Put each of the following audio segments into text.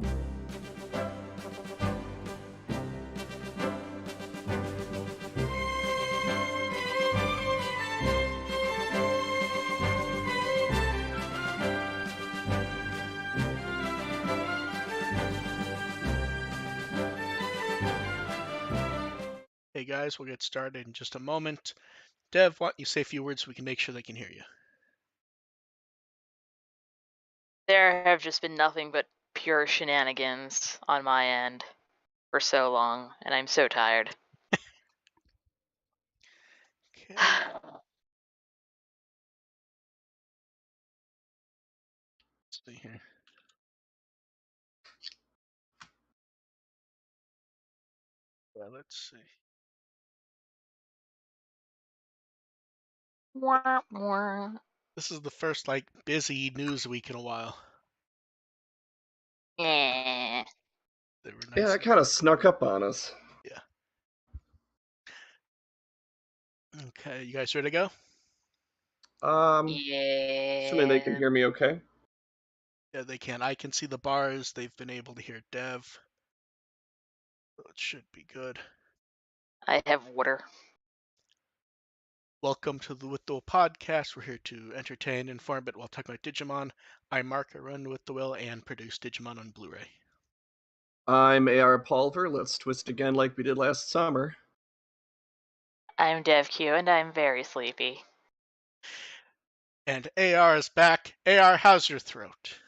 Hey guys, we'll get started in just a moment. Dev, why don't you say a few words so we can make sure they can hear you? There have just been nothing but pure shenanigans on my end for so long, and I'm so tired. Okay. Let's see here. Yeah, let's see. This is the first busy news week in a while. Yeah. They were Yeah, nice. it kind of snuck up on us. Yeah. Okay, you guys ready to go? Assuming they can hear me okay. Yeah, they can. I can see the bars. They've been able to hear Dev. So it should be good. I have water. Welcome to the With the Will podcast. We're here to entertain, inform, but while talking about Digimon. I'm Mark. I run With the Will and produce Digimon on Blu-ray. I'm AR Pulver. Let's twist again like we did last summer. I'm DevQ, and I'm very sleepy. And AR is back. AR, how's your throat?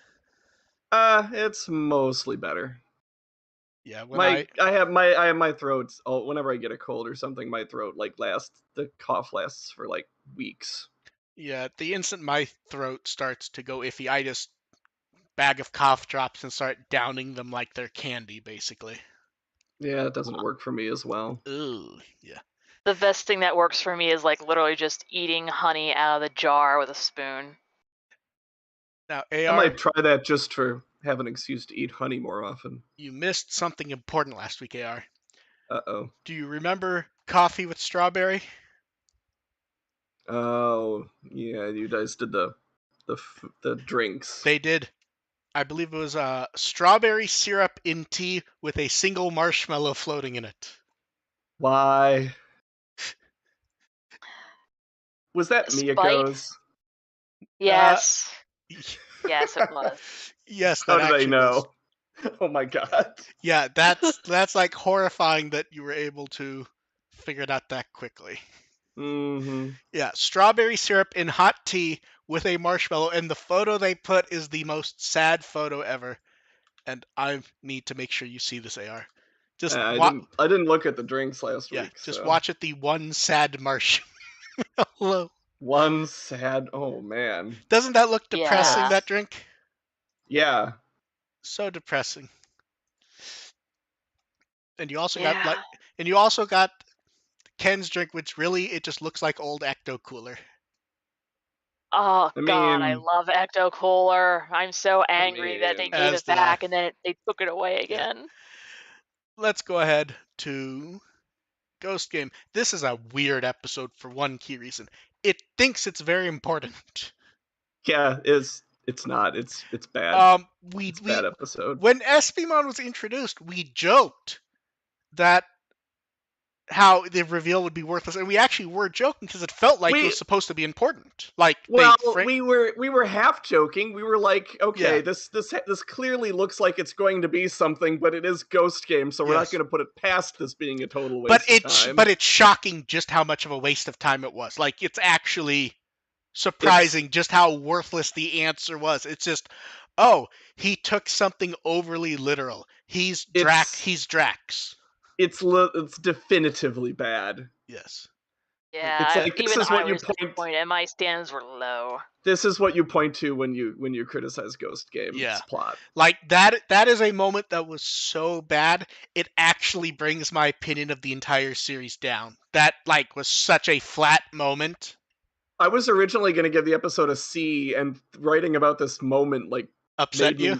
It's mostly better. Yeah, when I have my throat. Oh, whenever I get a cold or something, my throat the cough lasts for like weeks. Yeah, the instant my throat starts to go iffy, I just bag of cough drops and start downing them like they're candy, basically. Yeah, it doesn't work for me as well. Ooh, yeah. The best thing that works for me is literally just eating honey out of the jar with a spoon. Now, I AR, might try that just for have an excuse to eat honey more often. you missed something important last week, AR. Uh-oh. Do you remember coffee with strawberry? Oh, yeah, you guys did the drinks. They did. I believe it was strawberry syrup in tea with a single marshmallow floating in it. Why? Was that Spite? Miyako's? Yes. Yes, it was. Yes, How that did I actually know? was. Oh my god. Yeah, that's like horrifying that you were able to figure it out that quickly. Mm-hmm. Yeah, strawberry syrup in hot tea with a marshmallow, and the photo they put is the most sad photo ever. And I need to make sure you see this, AR. Just I didn't look at the drinks last week. Just so. watch it. The one sad marshmallow. One sad. Oh man. Doesn't that look depressing? Yeah. That drink? Yeah. So depressing. And you also Yeah. got Ken's drink, which really it just looks like old Ecto Cooler. Oh I god, I mean- love Ecto Cooler. I'm so angry that they gave As it did I. back and then they took it away again. Let's go ahead to Ghost Game. This is a weird episode for one key reason. It thinks it's very important. Yeah, it's not. It's bad. It's bad episode. When Espimon was introduced, we joked that how the reveal would be worthless, and we actually were joking because it felt like it was supposed to be important. We were half joking. We were like, okay, Yeah. this clearly looks like it's going to be something, but it is Ghost Game, so we're not going to put it past this being a total waste of time. But it's shocking just how much of a waste of time it was. Like, it's actually surprising just how worthless the answer was. It's just, oh, he took something overly literal. He's Drax. It's definitively bad. Yes. Yeah, it's like, this is what you point, and my stands were low. This is what you point to when you criticize Ghost Game's plot. Like that is a moment that was so bad, it actually brings my opinion of the entire series down. That was such a flat moment. I was originally going to give the episode a C, and writing about this moment upset you.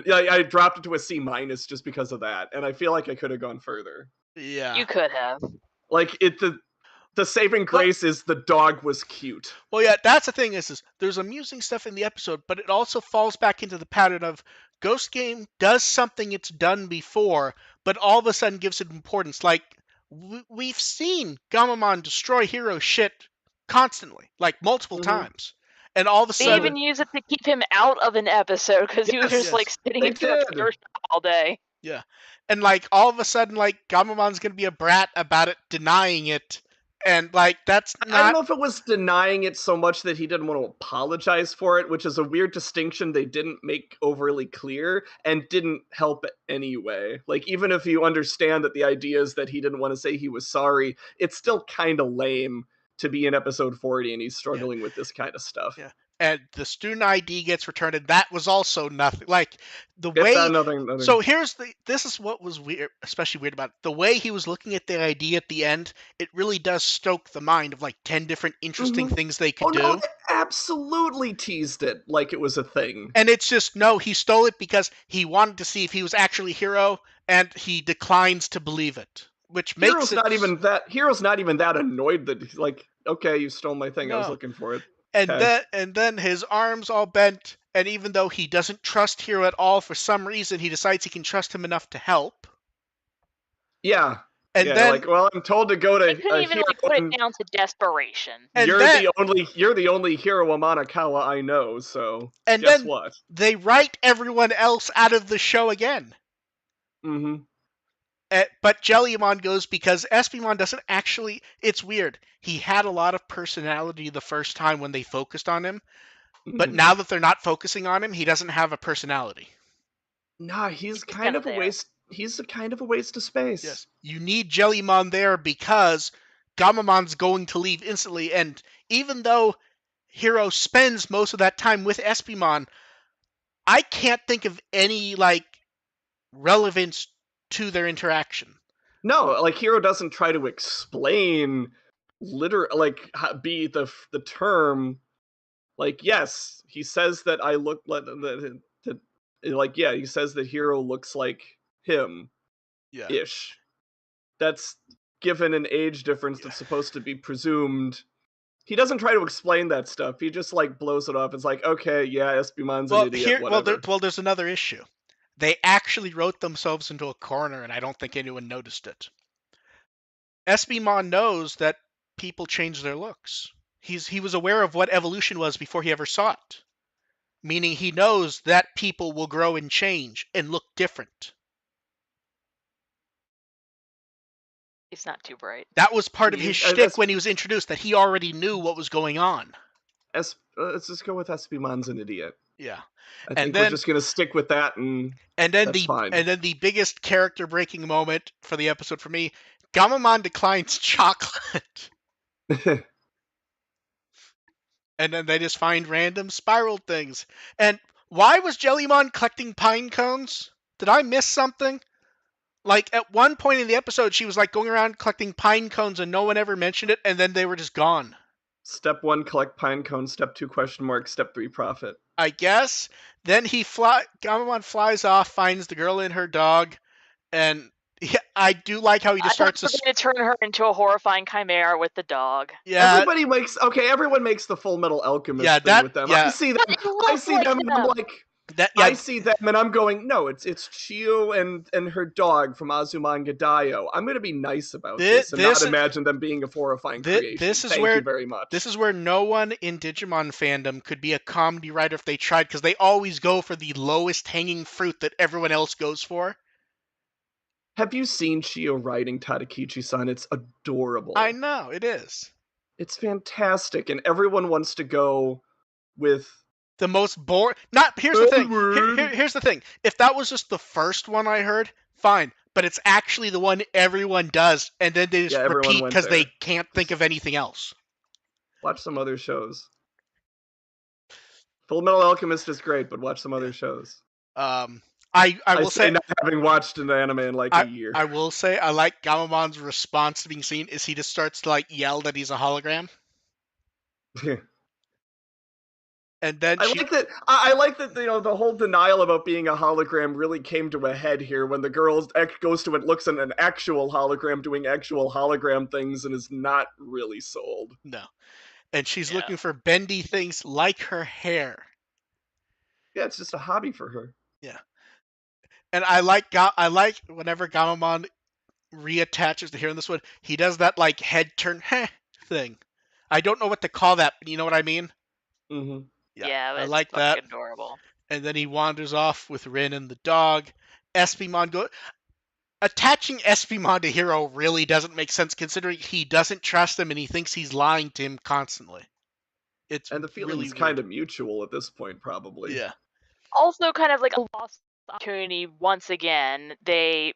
I dropped it to a C- just because of that, and I feel like I could have gone further. Yeah, you could have. The saving grace is the dog was cute. Well, yeah, that's the thing is there's amusing stuff in the episode, but it also falls back into the pattern of Ghost Game does something it's done before, but all of a sudden gives it importance. Like, we've seen Gamamon destroy hero shit constantly, like multiple times. And all of a They sudden... even use it to keep him out of an episode because he was just like sitting in a pure shop all day. Yeah. And like all of a sudden, like Gamamon's gonna be a brat about it, denying it. And like that's not... I don't know if it was denying it so much that he didn't want to apologize for it, which is a weird distinction they didn't make overly clear and didn't help anyway. Like, even if you understand that the idea is that he didn't want to say he was sorry, it's still kind of lame to be in episode 40 and he's struggling with this kind of stuff. Yeah. And the student ID gets returned, and that was also nothing. Like, the It's way... nothing. So this is what was weird, especially weird about it. The way he was looking at the ID at the end, it really does stoke the mind of like 10 different interesting things they could do. No, they absolutely teased it like it was a thing. And it's just, no, he stole it because he wanted to see if he was actually Hero, and he declines to believe it. Which makes Hero's not even that annoyed that he's like, okay, you stole my thing. No. I was looking for it. And then his arms all bent, and even though he doesn't trust Hero at all, for some reason he decides he can trust him enough to help. Yeah. And then, like, well, I'm told to go to. He couldn't even like put it down to desperation. And you're the only Hero Amanakawa I know, so and guess then what? They write everyone else out of the show again. But Jellymon goes because Espimon doesn't actually... It's weird. He had a lot of personality the first time when they focused on him, but now that they're not focusing on him, he doesn't have a personality. Nah, he's kind of a waste. He's kind of a waste of space. Yes, you need Jellymon there because Gamamon's going to leave instantly, and even though Hero spends most of that time with Espimon, I can't think of any like relevance to their interaction. No, like Hero doesn't try to explain be the term. Like, yes, he says that I look like he says that Hero looks like him. Yeah. Ish. That's given an age difference that's supposed to be presumed. He doesn't try to explain that stuff. He just like blows it off. It's like, okay, yeah, Espimon's an idiot. Whatever. There's another issue. They actually wrote themselves into a corner, and I don't think anyone noticed it. Espimon knows that people change their looks. He was aware of what evolution was before he ever saw it. Meaning he knows that people will grow and change and look different. He's not too bright. That was part of his shtick when he was introduced, that he already knew what was going on. Let's just go with Espimon's an idiot. Yeah. I think we're just gonna stick with that, and then the biggest character breaking moment for the episode for me, Gamamon declines chocolate. And then they just find random spiral things. And why was Jellymon collecting pine cones? Did I miss something? Like, at one point in the episode, she was like going around collecting pine cones and no one ever mentioned it, and then they were just gone. Step 1, collect pine cones. Step 2, question mark. Step 3, profit. I guess. Then Gamamon flies off, finds the girl and her dog, and I do like how he just starts to turn her into a horrifying chimera with the dog. Yeah. Everyone makes the Full Metal Alchemist thing with them. Yeah. I see them and I'm like, I see them and I'm going, no, it's Chio and her dog from Azumanga Daioh. I'm going to be nice about this and not imagine them being a horrifying creation. Thank you very much. This is where no one in Digimon fandom could be a comedy writer if they tried, because they always go for the lowest hanging fruit that everyone else goes for. Have you seen Chio riding Tadakichi-san? It's adorable. I know, it is. It's fantastic, and everyone wants to go with the most boring. Here's the thing. Here's the thing. If that was just the first one I heard, fine. But it's actually the one everyone does, and then they just repeat because they can't think of anything else. Watch some other shows. Full Metal Alchemist is great, but watch some other shows. I will say, not having watched an anime in like a year. I will say I like Gamamon's response to being seen is he just starts to like yell that he's a hologram. And then I like that the whole denial about being a hologram really came to a head here when the girl goes to it, looks at an actual hologram doing actual hologram things and is not really sold. No. And she's looking for bendy things like her hair. Yeah, it's just a hobby for her. Yeah. And I like whenever Gamamon reattaches to here in this one, he does that like head turn thing. I don't know what to call that, but you know what I mean? Mm-hmm. Yeah. Yeah, I it's like that. fucking adorable. And then he wanders off with Rin and the dog. Espimon attaching Espimon to Hero really doesn't make sense considering he doesn't trust him and he thinks he's lying to him constantly. It's And the really feeling's kind weird. of mutual at this point, probably. Yeah. Also, kind of like a lost opportunity once again. They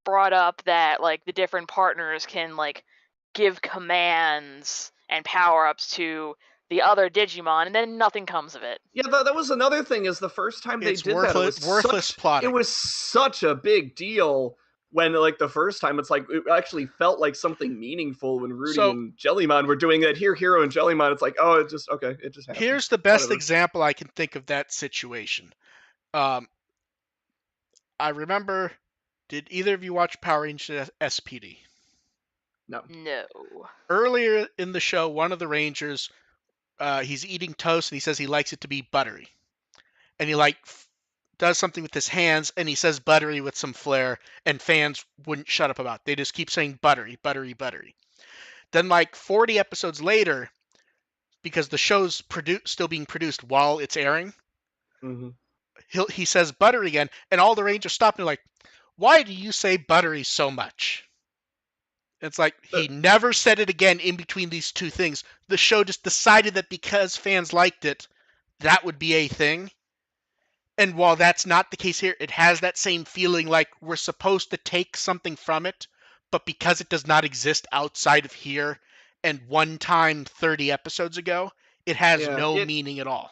brought up that like the different partners can like give commands and power-ups to the other Digimon, and then nothing comes of it. Yeah, that was another thing. Is the first time they It's did that, worthless plotting. it was such a big deal. When like the first time, it's like it actually felt like something meaningful when Rudy So- and Jellymon were doing that. Here, Hero and Jellymon, it's like, oh, it just okay, it just happened. Here's the best Whatever. example I can think of that situation. I remember. Did either of you watch Power Rangers SPD? No. No. Earlier in the show, one of the Rangers, he's eating toast and he says he likes it to be buttery, and he like does something with his hands and he says buttery with some flair, and fans wouldn't shut up about it. They just keep saying buttery, buttery, buttery. Then like 40 episodes later, because the show's still being produced while it's airing, Mm-hmm. he says buttery again, and all the Rangers stop and they're like, "Why do you say buttery so much?" It's like he never said it again in between these two things. The show just decided that because fans liked it, that would be a thing. And while that's not the case here, it has that same feeling like we're supposed to take something from it, but because it does not exist outside of here and one time 30 episodes ago, it has no meaning at all.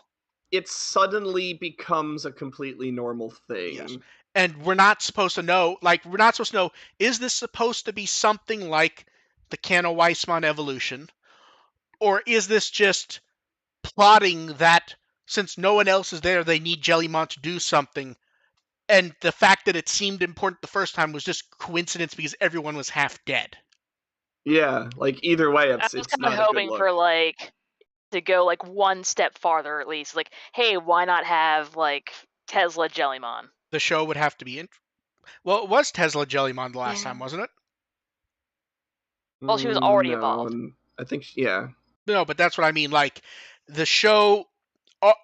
It suddenly becomes a completely normal thing. Yes. And we're not supposed to know, is this supposed to be something like the Kano Weissmon evolution? Or is this just plotting that since no one else is there, they need Jellymon to do something? And the fact that it seemed important the first time was just coincidence because everyone was half dead. Yeah, like either way, I was it's kind not of a good hoping look. for like to go like one step farther at least. Like, hey, why not have like Tesla Jellymon? The show would have to be well, it was Tesla Jellymon the last time, wasn't it? Well, she was already No, evolved. and I think yeah. No, but that's what I mean. Like the show,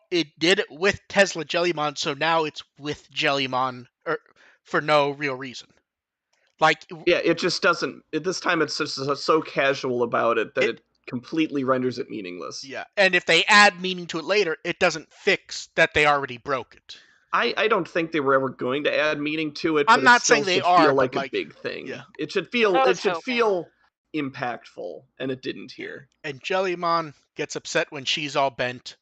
it did it with Tesla Jellymon, so now it's with Jellymon for no real reason. Like Yeah, it just doesn't. This time, it's just so casual about it that it completely renders it meaningless. Yeah, and if they add meaning to it later, it doesn't fix that they already broke it. I don't think they were ever going to add meaning to it. I'm but not it still saying they should are, feel but like a big thing. Yeah. It should feel hoping. Impactful, and it didn't here. And Jellymon gets upset when she's all bent.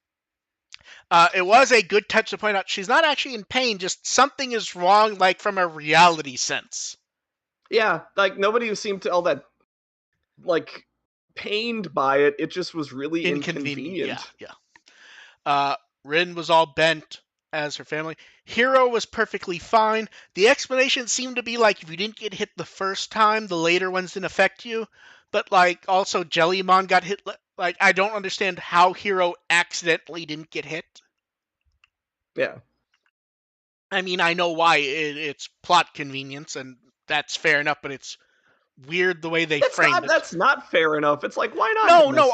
It was a good touch to point out she's not actually in pain, just something is wrong, like from a reality sense. Yeah, like nobody seemed to all that like pained by it. It just was really inconvenient. Yeah. Rin was all bent as her family. Hero was perfectly fine. The explanation seemed to be like if you didn't get hit the first time, the later ones didn't affect you. But like also Jellymon got hit. Like I don't understand how Hero accidentally didn't get hit. Yeah. I mean, I know why it's plot convenience, and that's fair enough. But it's weird the way they framed it. That's not fair enough. It's like why not? No,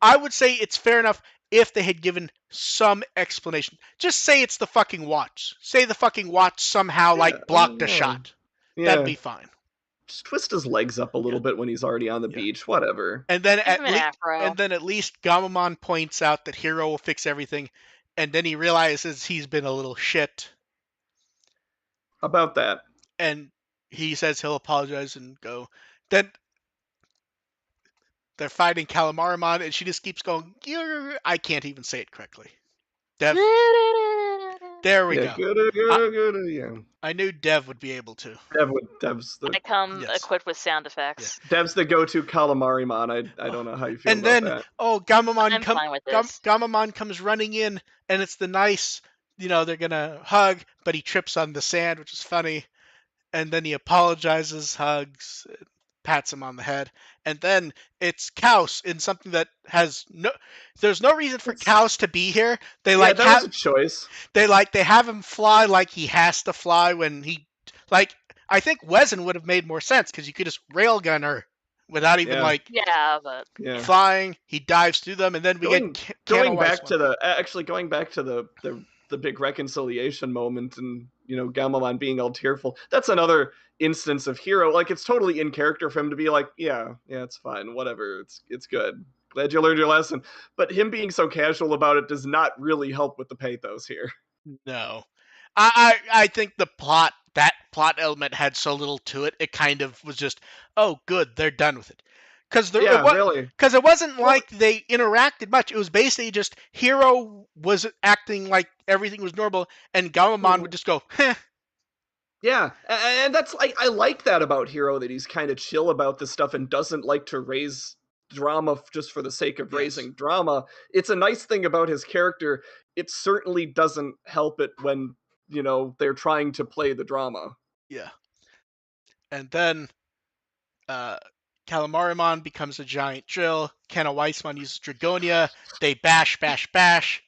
I would say it's fair enough if they had given some explanation. Just say it's the fucking watch. Say the fucking watch somehow like blocked a shot. Yeah. That'd be fine. Just twist his legs up a little bit when he's already on the beach. Whatever. And then Give at least Gamamon points out that Hero will fix everything, and then he realizes he's been a little shit. About that. And he says he'll apologize and go. Then they're fighting Calamarimon, and she just keeps going. I can't even say it correctly. Dev. There we go. Yeah. I knew Dev would be able to. Dev's the. I come equipped with sound effects. Yeah. Dev's the go-to Calamarimon. I don't know how you feel and about then, that. Gamamon comes running in, and it's the nice, they're gonna hug, but he trips on the sand, which is funny. And then he apologizes, hugs. pats him on the head, and then it's Kaus in something that has no. There's no reason for Kaus to be here. They Yeah, like that was a choice. they have him fly like he has to fly when he like. I think Wezen would have made more sense because you could just railgun her without even Yeah. Yeah, but Yeah. flying. He dives through them, and then we Going get going back to the big reconciliation moment, and Gamamon being all tearful. That's another instance of Hero. Like, it's totally in character for him to be like, yeah, it's fine, whatever, it's good. Glad you learned your lesson. But him being so casual about it does not really help with the pathos here. No. I think that plot element had so little to it. It kind of was just, oh, good, they're done with it. Yeah, really. Because it wasn't Well, like they interacted much. It was basically just Hero was acting like everything was normal, and Gamamon would just go, heh. yeah, and that's like, I like that about Hero, that he's kind of chill about this stuff and doesn't like to raise drama just for the sake of Yes. raising drama. It's a nice thing about his character. It certainly doesn't help it when they're trying to play the drama. Yeah. And then Calamarimon becomes a giant drill. Kenna Weissman uses Dragonia. They bash, bash, bash.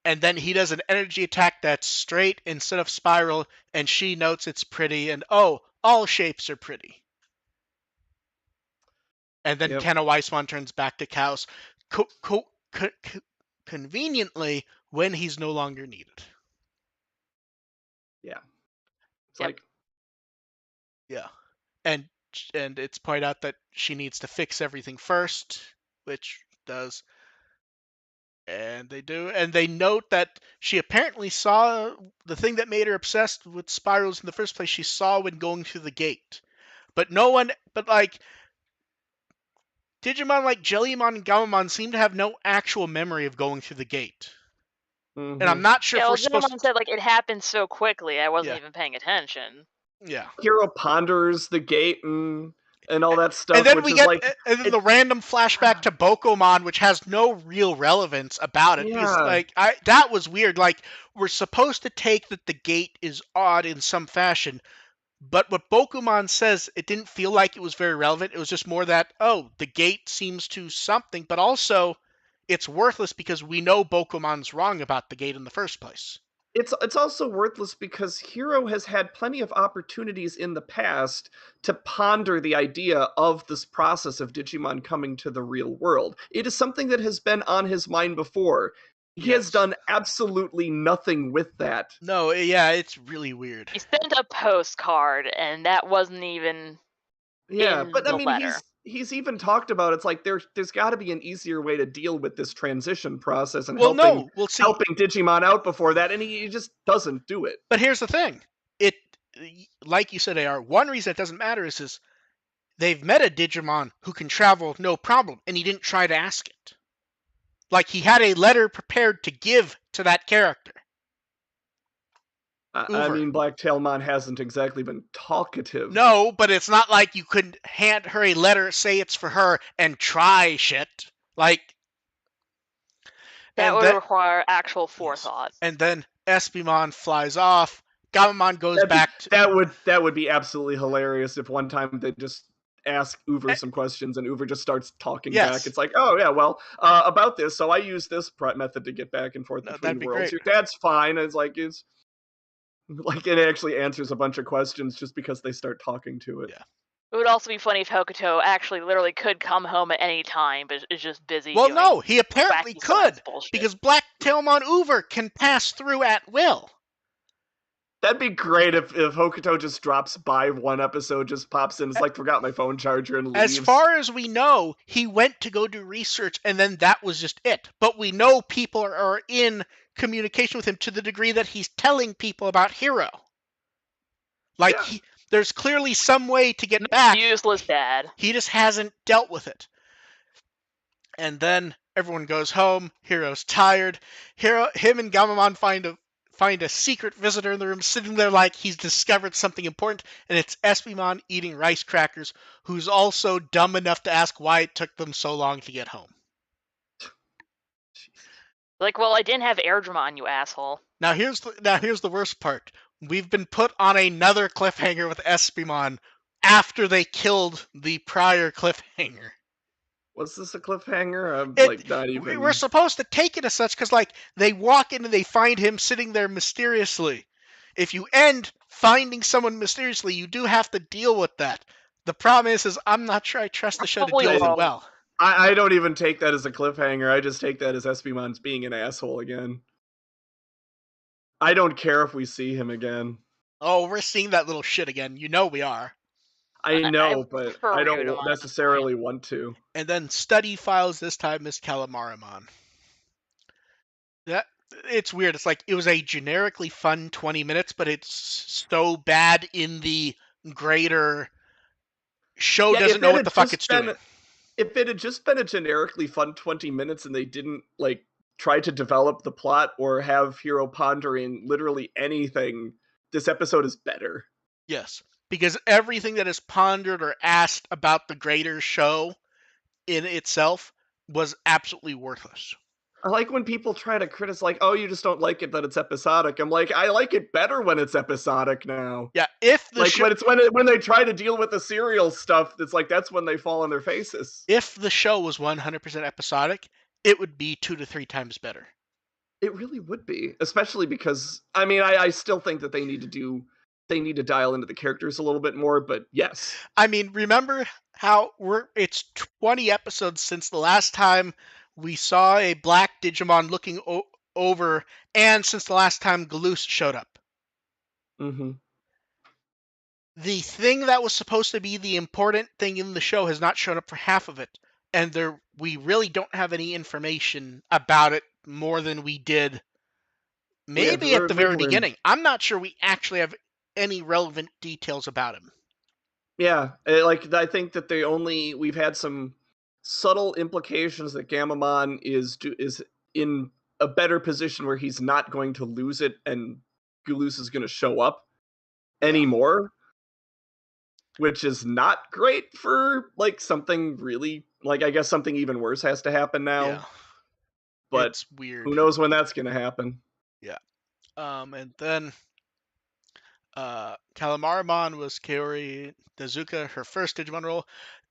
And then he does an energy attack that's straight instead of spiral, and she notes it's pretty, and oh, all shapes are pretty. And then Yep. Kenna Weissman turns back to Kaus, conveniently when he's no longer needed. Yeah. It's Yep. like, Yeah. And it's pointed out that she needs to fix everything first, which does. And they do. And they note that she apparently saw the thing that made her obsessed with spirals in the first place. She saw when going through the gate. But like, Digimon like Jellymon and Gamamon seem to have no actual memory of going through the gate. And I'm not sure if we're supposed to. Said, like, it happened so quickly, I wasn't even paying attention. Yeah. Hero ponders the gate and all that stuff, and then which we is get like, the random flashback to Bokomon, which has no real relevance about it. Yeah. Because, like, that was weird. Like, we're supposed to take that the gate is odd in some fashion, but what Bokomon says, it didn't feel like it was very relevant. It was just more that, oh, the gate seems to something, but also it's worthless because we know Bokomon's wrong about the gate in the first place. It's also worthless because Hero has had plenty of opportunities in the past to ponder the idea of this process of Digimon coming to the real world. It is something that has been on his mind before. He has done absolutely nothing with that. No, yeah, it's really weird. He sent a postcard, and that wasn't even in but I the mean, letter. he's even talked about, it's like there's got to be an easier way to deal with this transition process and helping Digimon out before that, and he just doesn't do it. But here's the thing. It, like you said, AR, one reason it doesn't matter is they've met a Digimon who can travel no problem, and he didn't try to ask it. Like, he had a letter prepared to give to that character. I mean, Blacktailmon hasn't exactly been talkative. No, but it's not like you could hand her a letter, say it's for her, and try shit. Like, that would require actual forethought. And then Espimon flies off. Gamamon goes back to... That would be absolutely hilarious if one time they just ask Uber some questions and Uber just starts talking back. It's like, oh yeah, well, about this, so I use this method to get back and forth between worlds. Great. Your dad's fine. And it's like it actually answers a bunch of questions just because they start talking to it. Yeah. It would also be funny if Hokuto actually literally could come home at any time, but is just busy. Well, no, he apparently could, because Blacktailmon Uber can pass through at will. That'd be great if Hokuto just drops by one episode, just pops in, it's like, forgot my phone charger, and leaves. As far as we know, he went to go do research, and then that was just it. But we know people are in communication with him to the degree that he's telling people about Hero. Like, there's clearly some way to get back. Useless dad. He just hasn't dealt with it. And then everyone goes home. Hero's tired. Him and Gamamon find a secret visitor in the room, sitting there like he's discovered something important, and it's Espimon eating rice crackers, who's also dumb enough to ask why it took them so long to get home. Like, well, I didn't have Airdramon, you asshole. Now here's the worst part. We've been put on another cliffhanger with Espimon after they killed the prior cliffhanger. Was this a cliffhanger? I'm It, not even. we're supposed to take it as such because, like, they walk in and they find him sitting there mysteriously. If you end finding someone mysteriously, you do have to deal with that. The problem is I'm not sure I trust the show to Probably deal with it wrong. well. I don't even take that as a cliffhanger. I just take that as Espimon's being an asshole again. I don't care if we see him again. Oh, we're seeing that little shit again. You know we are. I know, but prefer I don't Ryudomon at this point. necessarily want to. And then study files this time is Calamarimon. That it's weird. It's like it was a generically fun 20 minutes, but it's so bad in the greater show Yeah, doesn't know what the fuck it's doing. If it had just been a generically fun 20 minutes and they didn't like try to develop the plot or have Hiro pondering literally anything, this episode is better. Yes, because everything that is pondered or asked about the greater show in itself was absolutely worthless. I like when people try to criticize, like, oh, you just don't like it that it's episodic. I'm like, I like it better when it's episodic now. Yeah, if the Like show, when they try to deal with the serial stuff, it's like that's when they fall on their faces. if the show was 100% episodic, it would be 2 to 3 times better. It really would be, especially because I mean, I still think that they need to dial into the characters a little bit more. But yes, I mean, remember how it's 20 episodes since the last time we saw a black Digimon looking over, and since the last time Galoose showed up. mm-hmm. The thing that was supposed to be the important thing in the show has not shown up for half of it, and we really don't have any information about it more than we did maybe at the very beginning. I'm not sure we actually have any relevant details about him. Yeah, like I think that we've had some subtle implications that Gamamon is in a better position where he's not going to lose it and Gulus is going to show up anymore, which is not great for like something really like I guess something even worse has to happen now. Yeah, but it's weird. Who knows when that's going to happen? Yeah, and then Calamarimon was Kaori Tezuka, her first Digimon role.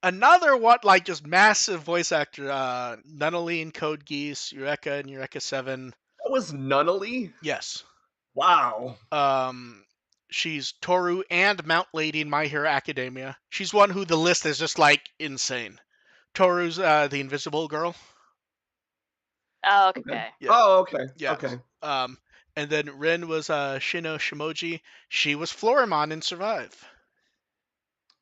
Another just massive voice actor, Nunnally in Code Geass, Eureka in Eureka 7. That was Nunnally? Yes. Wow. She's Toru and Mount Lady in My Hero Academia. She's one who the list is just like insane. Toru's the invisible girl. Oh, okay. Yeah. Oh, okay. Yeah. Okay. And then Rin was Shino Shimoji. She was Florimon in Survive.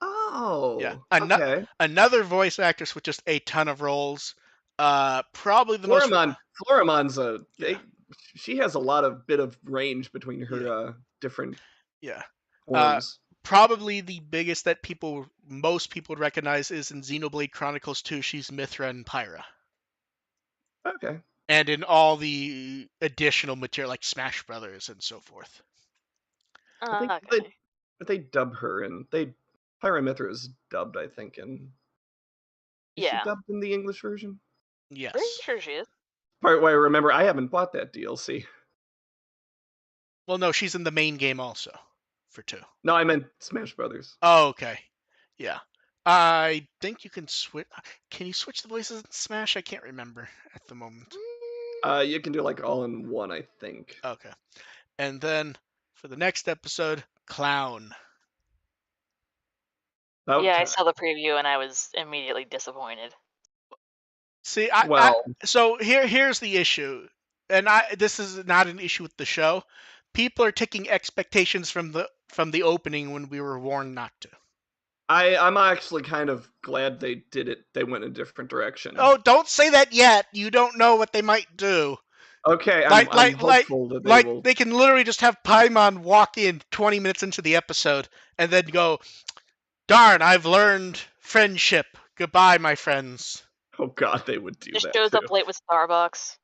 Oh, yeah. Okay. Another voice actress with just a ton of roles. Probably the Florimon's she has a lot of bit of range between her different forms. Probably the biggest that most people would recognize is in Xenoblade Chronicles 2. She's Mithra and Pyra. Okay. And in all the additional material like Smash Brothers and so forth. I think they dub her and Pyra Mithra is dubbed, I think, is she dubbed in the English version? Yes. Pretty sure she is. Part why I remember I haven't bought that DLC. Well, no, she's in the main game also for 2. No, I meant Smash Brothers. Oh, okay. Yeah. I think you can switch. Can you switch the voices in Smash? I can't remember at the moment. You can do like all in one, I think. Okay. And then for the next episode, Clown. Yeah, I saw the preview and I was immediately disappointed. See, so here's the issue, and this is not an issue with the show. People are taking expectations from the opening when we were warned not to. I'm actually kind of glad they did it. They went in a different direction. Oh, don't say that yet. You don't know what they might do. Okay, I'm hopeful that they will. They can literally just have Paimon walk in 20 minutes into the episode and then go, "Darn, I've learned friendship. Goodbye, my friends." Oh God, they would do that. Just shows up late with Starbucks.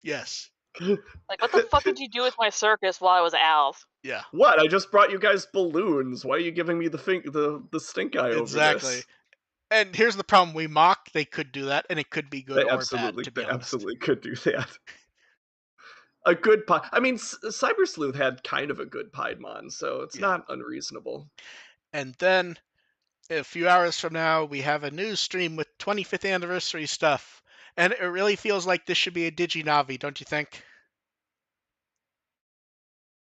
Yes. Like, what the fuck did you do with my circus while I was out? Yeah. What? I just brought you guys balloons. Why are you giving me the stink eye over this? Exactly. And here's the problem: we mock. They could do that, and it could be good or bad. To be honest, absolutely could do that. A good I mean, Cyber Sleuth had kind of a good Piedmon, so it's not unreasonable. And then a few hours from now, we have a news stream with 25th anniversary stuff. And it really feels like this should be a Diginavi, don't you think?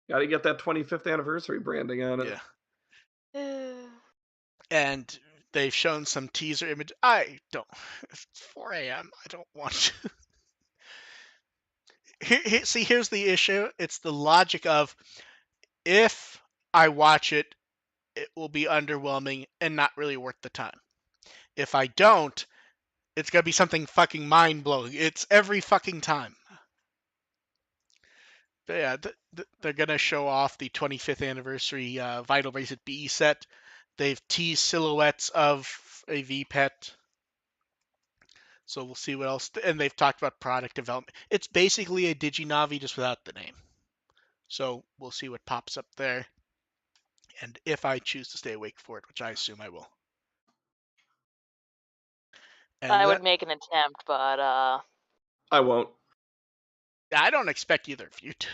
Got to get that 25th anniversary branding on it. Yeah. And they've shown some teaser image. I don't. It's 4 a.m. I don't want to. See, here's the issue. It's the logic of if I watch it, it will be underwhelming and not really worth the time. If I don't, it's gonna be something fucking mind blowing. It's every fucking time. But yeah, they're gonna show off the 25th anniversary Vital Bracelet BE set. They've teased silhouettes of a V-Pet. So we'll see what else. And they've talked about product development. It's basically a Diginavi just without the name. So we'll see what pops up there. And if I choose to stay awake for it, which I assume I will. And I would make an attempt, but I won't. I don't expect either of you to.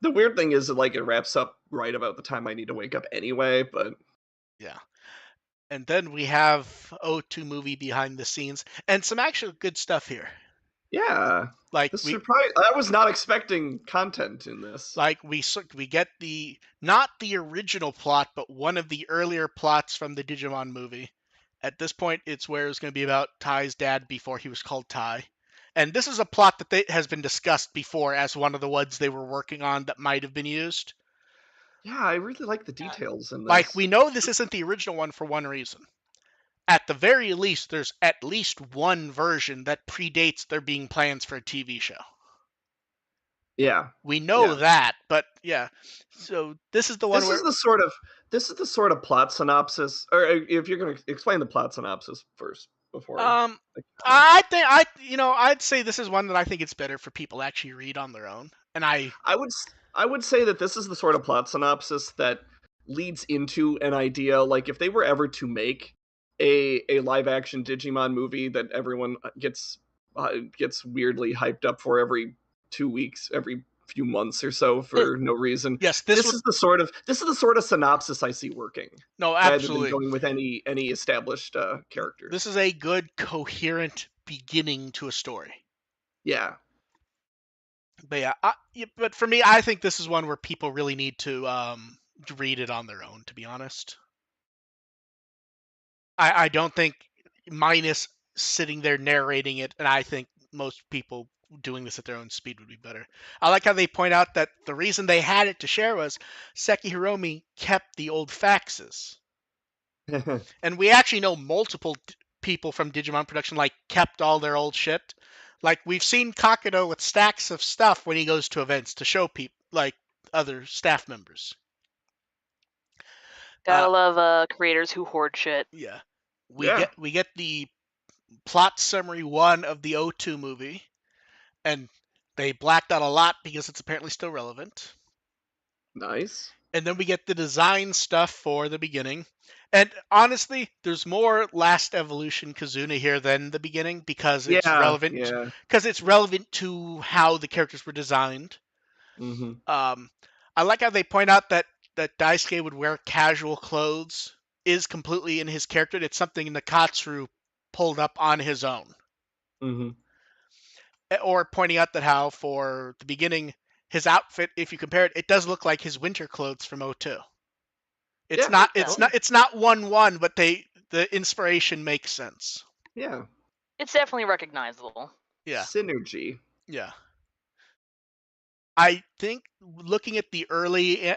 The weird thing is that, like, it wraps up right about the time I need to wake up anyway, but Yeah. And then we have O2 movie behind the scenes and some actual good stuff here. yeah. Like This we surprise, I was not expecting content in this. like we get the not the original plot, but one of the earlier plots from the Digimon movie. At this point, it's where it's going to be about Ty's dad before he was called Ty. And this is a plot that has been discussed before as one of the ones they were working on that might have been used. Yeah, I really like the details in this. Like, we know this isn't the original one for one reason. At the very least, there's at least one version that predates there being plans for a TV show. Yeah. We know Yeah. that, but yeah. So this is the one This where is the sort of plot synopsis, or if you're going to explain the plot synopsis first before. I'd say this is one that I think it's better for people to actually read on their own. And I would say that this is the sort of plot synopsis that leads into an idea. Like, if they were ever to make a live action Digimon movie that everyone gets weirdly hyped up for every 2 weeks, every few months or so for no reason. Yes, this is the sort of synopsis I see working. No, Rather than absolutely. going with any established characters. This is a good, coherent beginning to a story. Yeah. But yeah, but for me, I think this is one where people really need to read it on their own, to be honest. I don't think minus sitting there narrating it, and I think most people doing this at their own speed would be better. I like how they point out that the reason they had it to share was Seki Hiromi kept the old faxes. And we actually know multiple people from Digimon production like kept all their old shit. Like, we've seen Kakuto with stacks of stuff when he goes to events to show people, like other staff members. Gotta love creators who hoard shit. Yeah. We get the plot summary 1 of the O2 movie, and they blacked out a lot because it's apparently still relevant. Nice. And then we get the design stuff for the beginning. And honestly, there's more Last Evolution Kazuna here than the beginning because it's relevant. Yeah. Because it's relevant to how the characters were designed. Mm-hmm. I like how they point out that Daisuke would wear casual clothes is completely in his character. It's something Nakatsuru pulled up on his own. Mm-hmm. Or pointing out that how for the beginning, his outfit, if you compare it, it does look like his winter clothes from O2. It's not 1-1, but the inspiration makes sense. Yeah. It's definitely recognizable. Yeah. Synergy. Yeah. I think looking at the early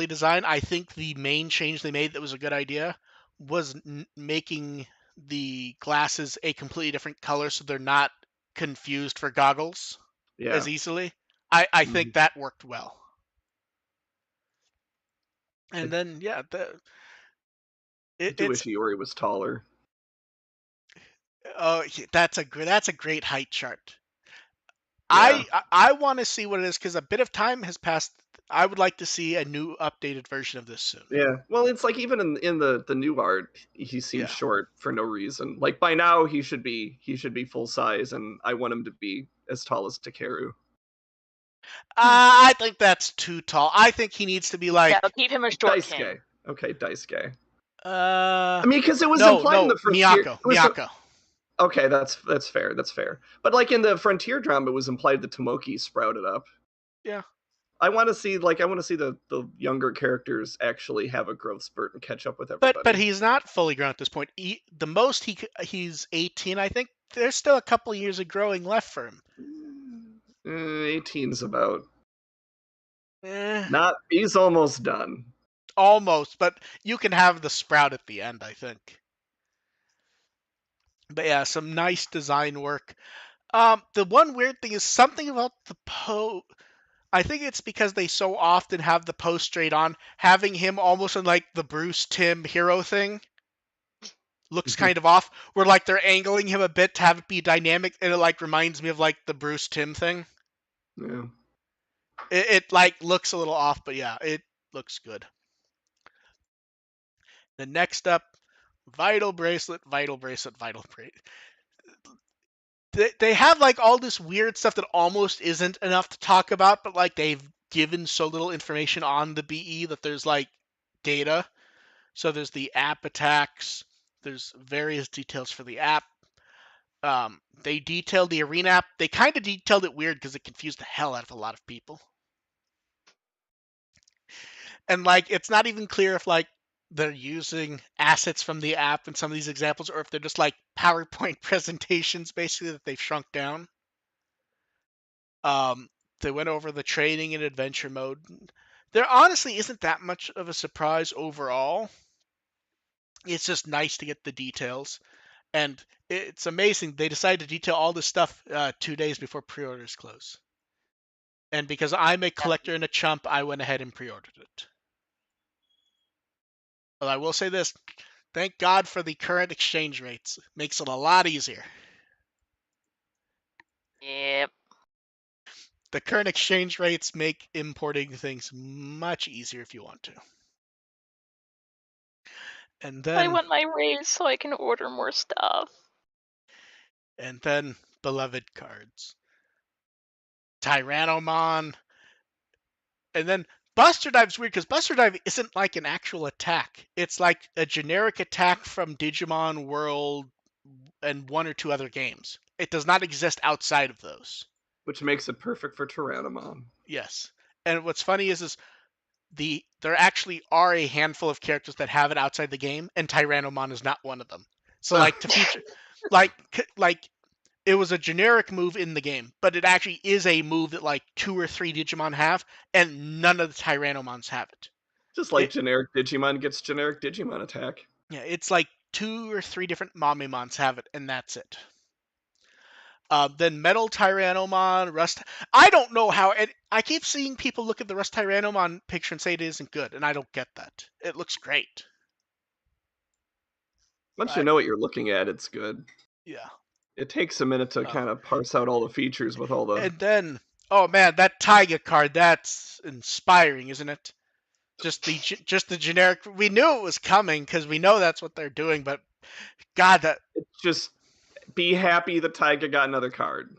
design, I think the main change they made that was a good idea was making the glasses a completely different color so they're not confused for goggles as easily. I think that worked well. And then I do wish Iori was taller. Oh, that's a great height chart. Yeah. I want to see what it is because a bit of time has passed. I would like to see a new updated version of this soon. Yeah. Well, it's like even in the new art, he seems short for no reason. Like, by now he should be full size, and I want him to be as tall as Takeru. I think that's too tall. I think he needs to be like keep him a short Daisuke. Okay, Daisuke. I mean, because it was No, implied in the Frontier. Miyako. Okay, that's fair. That's fair. But like in the Frontier drama, it was implied that Tomoki sprouted up. Yeah. I want to see the younger characters actually have a growth spurt and catch up with everybody. But he's not fully grown at this point. The most he's 18, I think. There's still a couple years of growing left for him. 18's about. Eh, Not. He's almost done. almost, but you can have the sprout at the end, I think. But yeah, some nice design work. The one weird thing is something about the I think it's because they so often have the post straight on, having him almost in like the Bruce Timm hero thing looks kind of off. Where like they're angling him a bit to have it be dynamic, and it like reminds me of like the Bruce Timm thing. Yeah. It like looks a little off, but yeah, it looks good. The next up, Vital Bracelet. They have like all this weird stuff that almost isn't enough to talk about, but like they've given so little information on the BE that there's like data. So there's the app attacks. There's various details for the app. They detailed the arena app. They kind of detailed it weird because it confused the hell out of a lot of people. And like it's not even clear if like they're using assets from the app in some of these examples, or if they're just like PowerPoint presentations basically that they've shrunk down. They went over the training and adventure mode. There honestly isn't that much of a surprise overall. It's just nice to get the details, and it's amazing they decided to detail all this stuff 2 days before pre-orders close. And because I'm a collector and a chump, I went ahead and pre-ordered it. But I will say this: thank God for the current exchange rates. Makes it a lot easier. Yep. The current exchange rates make importing things much easier if you want to. And then I want my raise so I can order more stuff. And then beloved cards. Tyrannomon. And then Buster Dive's weird because Buster Dive isn't like an actual attack. It's like a generic attack from Digimon World and one or two other games. It does not exist outside of those. Which makes it perfect for Tyrannomon. Yes. And what's funny is there actually are a handful of characters that have it outside the game, and Tyrannomon is not one of them. So like to feature like it was a generic move in the game, but it actually is a move that like 2 or 3 Digimon have, and none of the Tyrannomons have it. Just like generic Digimon gets generic Digimon attack. Yeah, it's like 2 or 3 different Mamemons have it, and that's it. Then Metal Tyrannomon, Rust. I don't know how. I keep seeing people look at the Rust Tyrannomon picture and say it isn't good, and I don't get that. It looks great. Once you know what you're looking at, it's good. Yeah. It takes a minute to kind of parse out all the features with all the. And then, oh man, that Taiga card, that's inspiring, isn't it? Just the generic. We knew it was coming because we know that's what they're doing, but God, that. It's just be happy that Taiga got another card.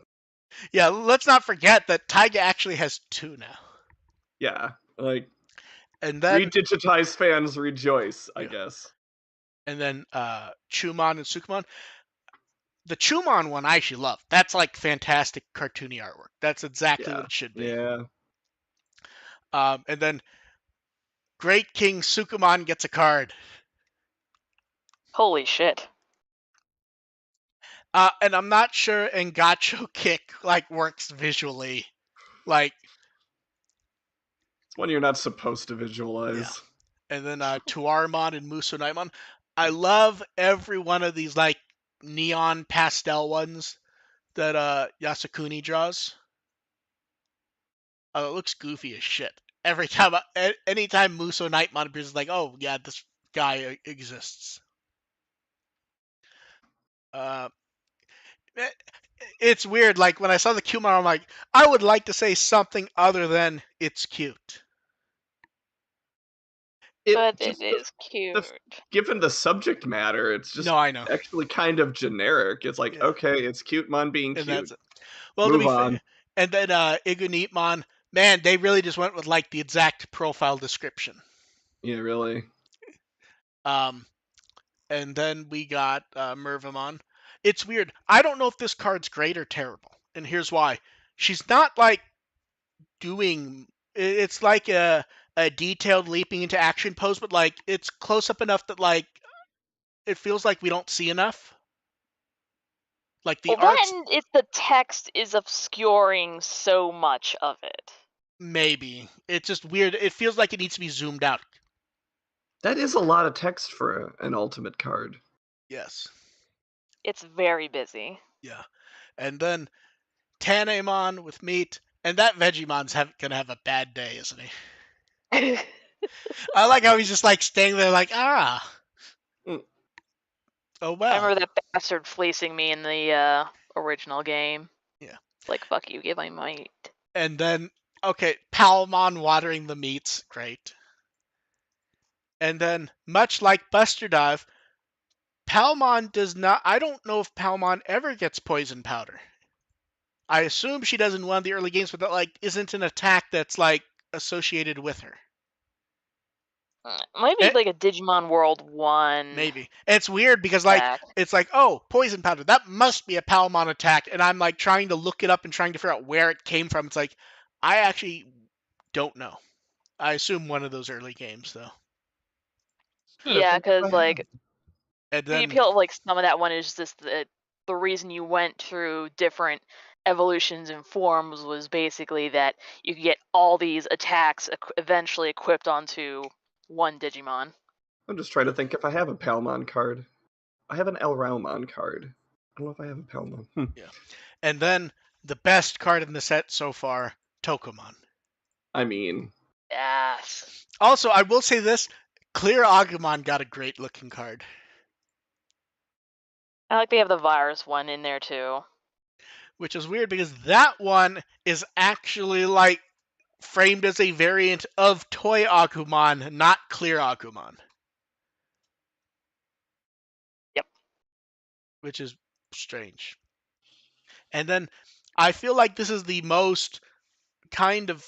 Yeah, let's not forget that Taiga actually has 2 now. Yeah, like. And then redigitized fans rejoice, I guess. And then Chumon and Sukumon. The Chumon one I actually love. That's like fantastic cartoony artwork. That's exactly what it should be. Yeah. And then Great King Sukumon gets a card. Holy shit. And I'm not sure Engacho Kick like works visually. Like it's one you're not supposed to visualize. Yeah. And then Tuarmon and Muso Nightmon. I love every one of these like neon pastel ones that Yasukuni draws. It looks goofy as shit. Anytime Muso Nightmon appears, it's like, oh yeah, this guy exists. It's weird. Like when I saw the Kumar, I'm like, I would like to say something other than it's cute. But it is cute. Given the subject matter, it's just I know. Actually kind of generic. It's like, okay, it's Cutemon being cute. That's it. Well, move on. Fair, and then Igunitmon, man, they really just went with like the exact profile description. Yeah, really. and then we got Mervamon. It's weird. I don't know if this card's great or terrible, and here's why. She's not like doing. It's like a detailed leaping into action pose, but like it's close up enough that like it feels like we don't see enough. Like the Well, that art's and it's the text is obscuring so much of it. maybe. It's just weird. It feels like it needs to be zoomed out. That is a lot of text for an ultimate card. Yes. It's very busy. Yeah. And then Tanemon with meat, and that Vegemon's gonna have a bad day, isn't he? I like how he's just like staying there, like Mm. oh I well. remember that bastard fleecing me in the original game. Yeah. Like, fuck you, give my meat. And then okay, Palmon watering the meats, great. And then much like Buster Dive, Palmon does not. I don't know if Palmon ever gets poison powder. I assume she does in one of the early games, but that like isn't an attack that's like associated with her. Maybe like a Digimon World 1 Maybe. It's weird because like attack. it's like, oh, poison powder. That must be a Palmon attack, and I'm like trying to look it up and trying to figure out where it came from. It's like I actually don't know. I assume one of those early games though. Yeah, because like And the then appeal of like some of that one is just the reason you went through different evolutions and forms was basically that you could get all these attacks eventually equipped onto one Digimon. I'm just trying to think if I have a Palmon card. I have an Elraumon card. I don't know if I have a Palmon. yeah. And then the best card in the set so far, Tokomon. I mean, Yes. Also, I will say this, Clear Agumon got a great looking card. I like they have the virus one in there too. Which is weird because that one is actually like framed as a variant of Toy Agumon, not Clear Agumon. Yep. Which is strange. And then I feel like this is the most kind of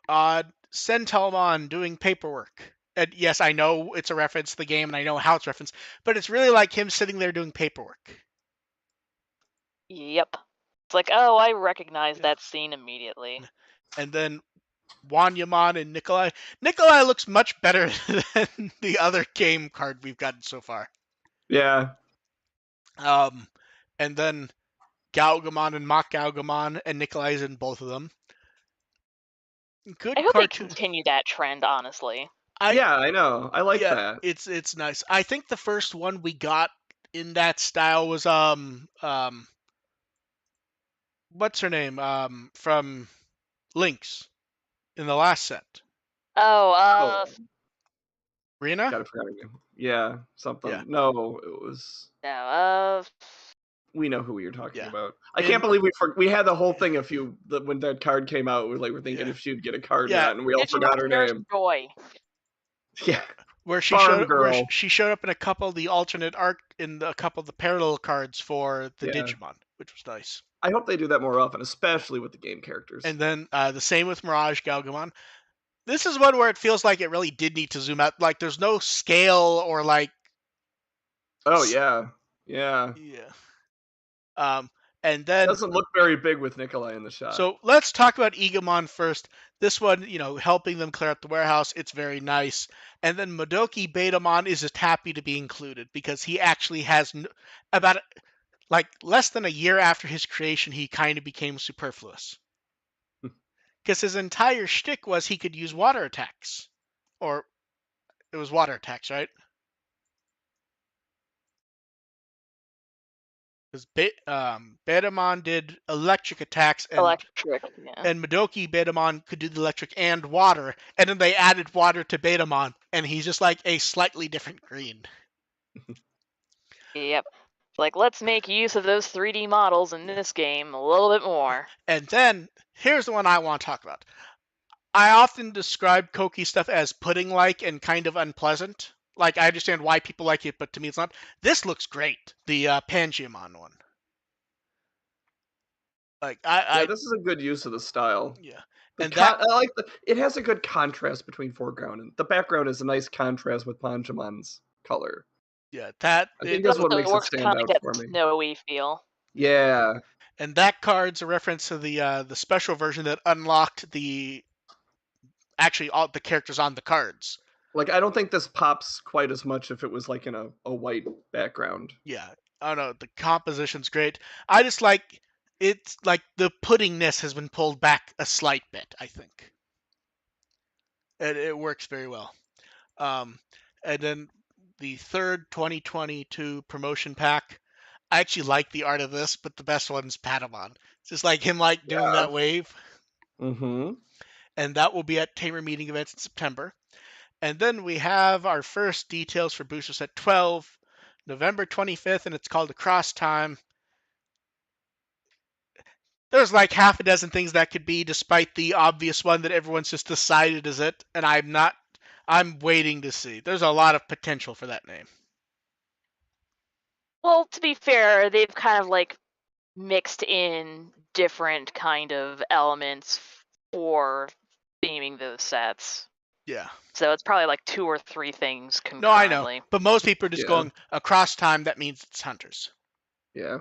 odd Centelmon doing paperwork. And yes, I know it's a reference to the game and I know how it's referenced, but it's really like him sitting there doing paperwork. Yep. It's like, oh, I recognize that scene immediately. And then Wanyamon and Nikolai. Nikolai looks much better than the other game card we've gotten so far. yeah. And then Galgamon and Mock Galgamon, and Nikolai's in both of them. Good I hope they cartoon. continue that trend, honestly. Yeah, I know. I like that. It's nice. I think the first one we got in that style was what's her name? From Lynx in the last set. Oh, Rena? Gotta forget her name. Yeah, something. Yeah. No, it was. no, We know who you're talking Yeah. about. I can't believe we had the whole thing when that card came out. We're thinking if she'd get a card or Yeah. not, and we all forgot her Nurse name. Joy. Yeah. Where she Farm showed up in a couple of the alternate art in a couple of the parallel cards for the Yeah. Digimon, which was nice. I hope they do that more often, especially with the game characters. And then the same with Mirage Galgamon. This is one where it feels like it really did need to zoom out. Like there's no scale or like. Oh yeah. Yeah. And then doesn't look very big with Nikolai in the shot. So let's talk about Egamon first. This one, helping them clear out the warehouse, it's very nice. And then Modoki Betamon is just happy to be included because he actually has about like less than a year after his creation, he kind of became superfluous. Because his entire shtick was he could use water attacks. Or it was water attacks, right? Because Betamon did electric attacks, and Modoki Betamon could do the electric and water, and then they added water to Betamon, and he's just like a slightly different green. Yep. Like, let's make use of those 3D models in this game a little bit more. And then, here's the one I want to talk about. I often describe Koki stuff as pudding-like and kind of unpleasant. Like, I understand why people like it, but to me it's not. This looks great, the Pangeamon one. Like, this is a good use of the style. Yeah. And I like it has a good contrast between foreground and the background is a nice contrast with Pangeamon's color. Yeah, I think that's what So it makes it works stand kind of out like for that me. snowy feel. Yeah. and that card's a reference to the special version that unlocked the actually all the characters on the cards. Like, I don't think this pops quite as much if it was like in a white background. Yeah, I don't know. The composition's great. I just like it's like the puddingness has been pulled back a slight bit. I think it works very well. Um, and then the third 2022 promotion pack. I actually like the art of this, but the best one's Patamon. It's just like him like doing Yeah. that wave, Mm-hmm. and that will be at Tamer meeting events in September. And then we have our first details for Booster Set 12, November 25th, and it's called Across Time. There's like half a dozen things that could be, despite the obvious one that everyone's just decided is it, and I'm waiting to see. There's a lot of potential for that name. Well, to be fair, they've kind of like mixed in different kind of elements for theming those sets. Yeah. So it's probably like 2 or 3 things No, I know. concurrently. But most people are just Yeah. going across time, that means it's hunters. Yeah.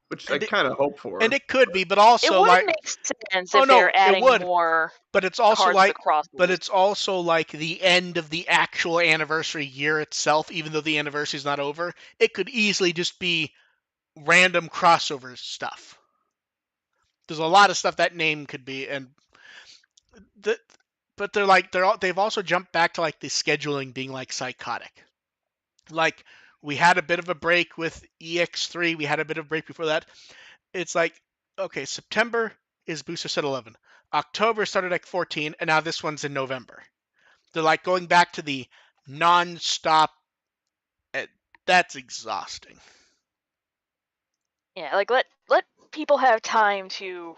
Which I And it, kind of hope for. and it could be, but It also would like make sense oh if no, they're it adding would. more But it's also cards to like the cross but rules. it's also like the end of the actual anniversary year itself, even though the anniversary's not over. It could easily just be random crossover stuff. There's a lot of stuff that name could be, and the, but they've also jumped back to like the scheduling being like psychotic. Like we had a bit of a break with EX3, we had a bit of a break before that. It's like okay, September is Booster Set 11, October started at 14, and now this one's in November. They're like going back to the non-stop. That's exhausting. Yeah, like let people have time to,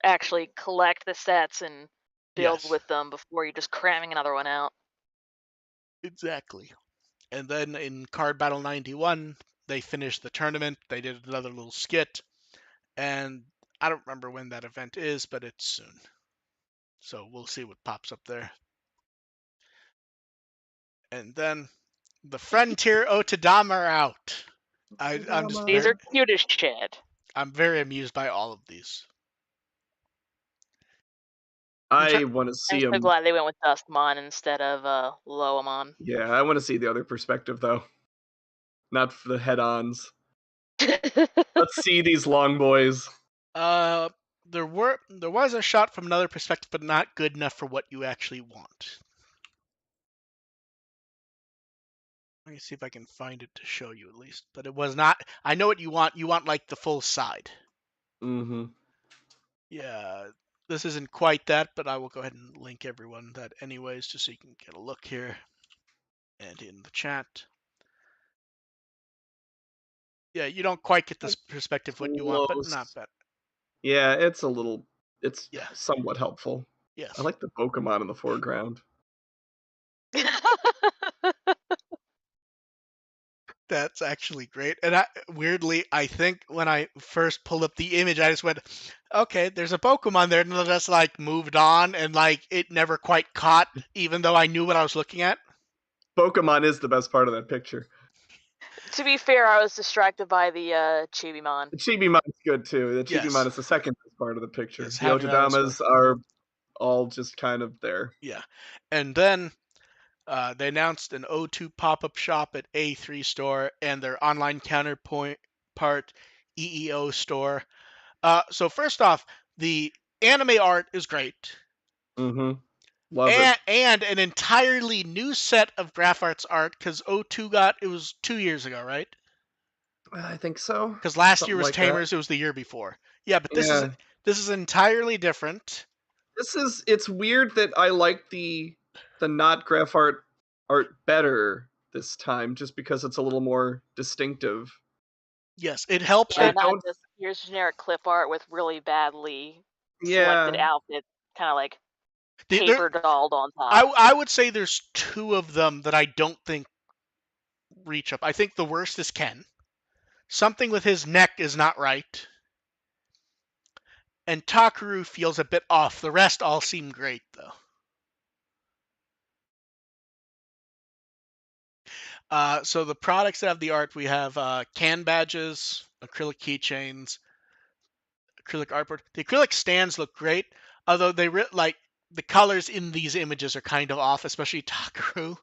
actually collect the sets and build Yes, with them before you're just cramming another one out. exactly. And then in Card Battle 91, they finished the tournament. They did another little skit, and I don't remember when that event is, but it's soon. So we'll see what pops up there. And then the Frontier Otadama are out. These are cute as shit. I'm very amused by all of these. I want to I'm see so him. glad they went with Dustmon instead of Loamon. Yeah, I want to see the other perspective though. Not for the head-ons. Let's see these long boys. There was a shot from another perspective, but not good enough for what you actually want. Let me see if I can find it to show you at least. But it was not. I know what you want. You want like the full side. Mm-hmm. Yeah, this isn't quite that, but I will go ahead and link everyone that anyways, just so you can get a look here and in the chat. Yeah, you don't quite get this perspective what you want, but not bad. Yeah, it's Yeah. somewhat helpful. Yes. I like the Pokemon in the foreground. That's actually great. And weirdly, I think when I first pulled up the image, I just went, okay, there's a Pokemon there. And then I just like moved on and like it never quite caught, even though I knew what I was looking at. Pokemon is the best part of that picture. To be fair, I was distracted by the Chibimon. The Chibimon's good too. The Chibimon Yes. is the second best part of the picture. Yes, The having that as Otadamas are all just kind of there. Yeah. And then they announced an O2 pop-up shop at A3 store and their online counterpart EEO store. So first off, the anime art is great. Mm-hmm. Love it. And an entirely new set of graph arts art because O2 it was 2 years ago, right? I think so. Because last Something year was like that. Tamers, it was the year before. Yeah, but this Yeah. is entirely different. It's weird that I like the not graph art better this time, just because it's a little more distinctive. Yes, it helps Yeah, that not just here's generic clip art with really badly selected Yeah. outfits, kind of like there, paper dolled on top. I would say there's 2 of them that I don't think reach up. I think the worst is Ken. Something with his neck is not right. And Takaru feels a bit off. The rest all seem great, though. So the products that have the art, we have can badges, acrylic keychains, acrylic artboard. The acrylic stands look great, although they like the colors in these images are kind of off, especially Takaru.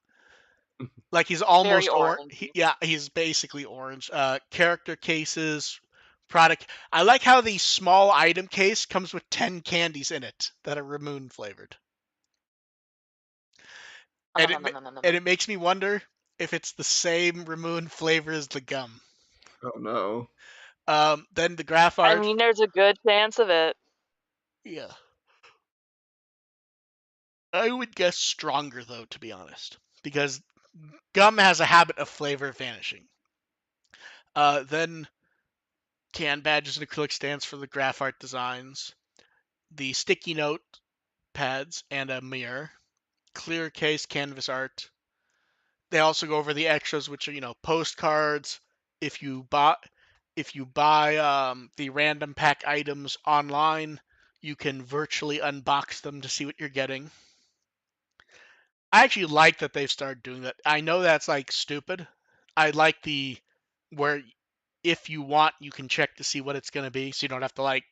Like he's Very almost orangey. yeah, he's basically orange. Character cases, product. I like how the small item case comes with 10 candies in it that are Ramoon flavored. And it makes me wonder if it's the same Ramoon flavor as the gum. Oh no. Then the graph I art. mean, there's a good chance of it. Yeah. I would guess stronger though, to be honest, because gum has a habit of flavor vanishing. Then can badges and acrylic stands for the graph art designs, the sticky note pads and a mirror, clear case canvas art. They also go over the extras, which are postcards. If you buy the random pack items online, you can virtually unbox them to see what you're getting. I actually like that they've started doing that. I know that's like stupid. I like the where if you want, you can check to see what it's going to be, so you don't have to like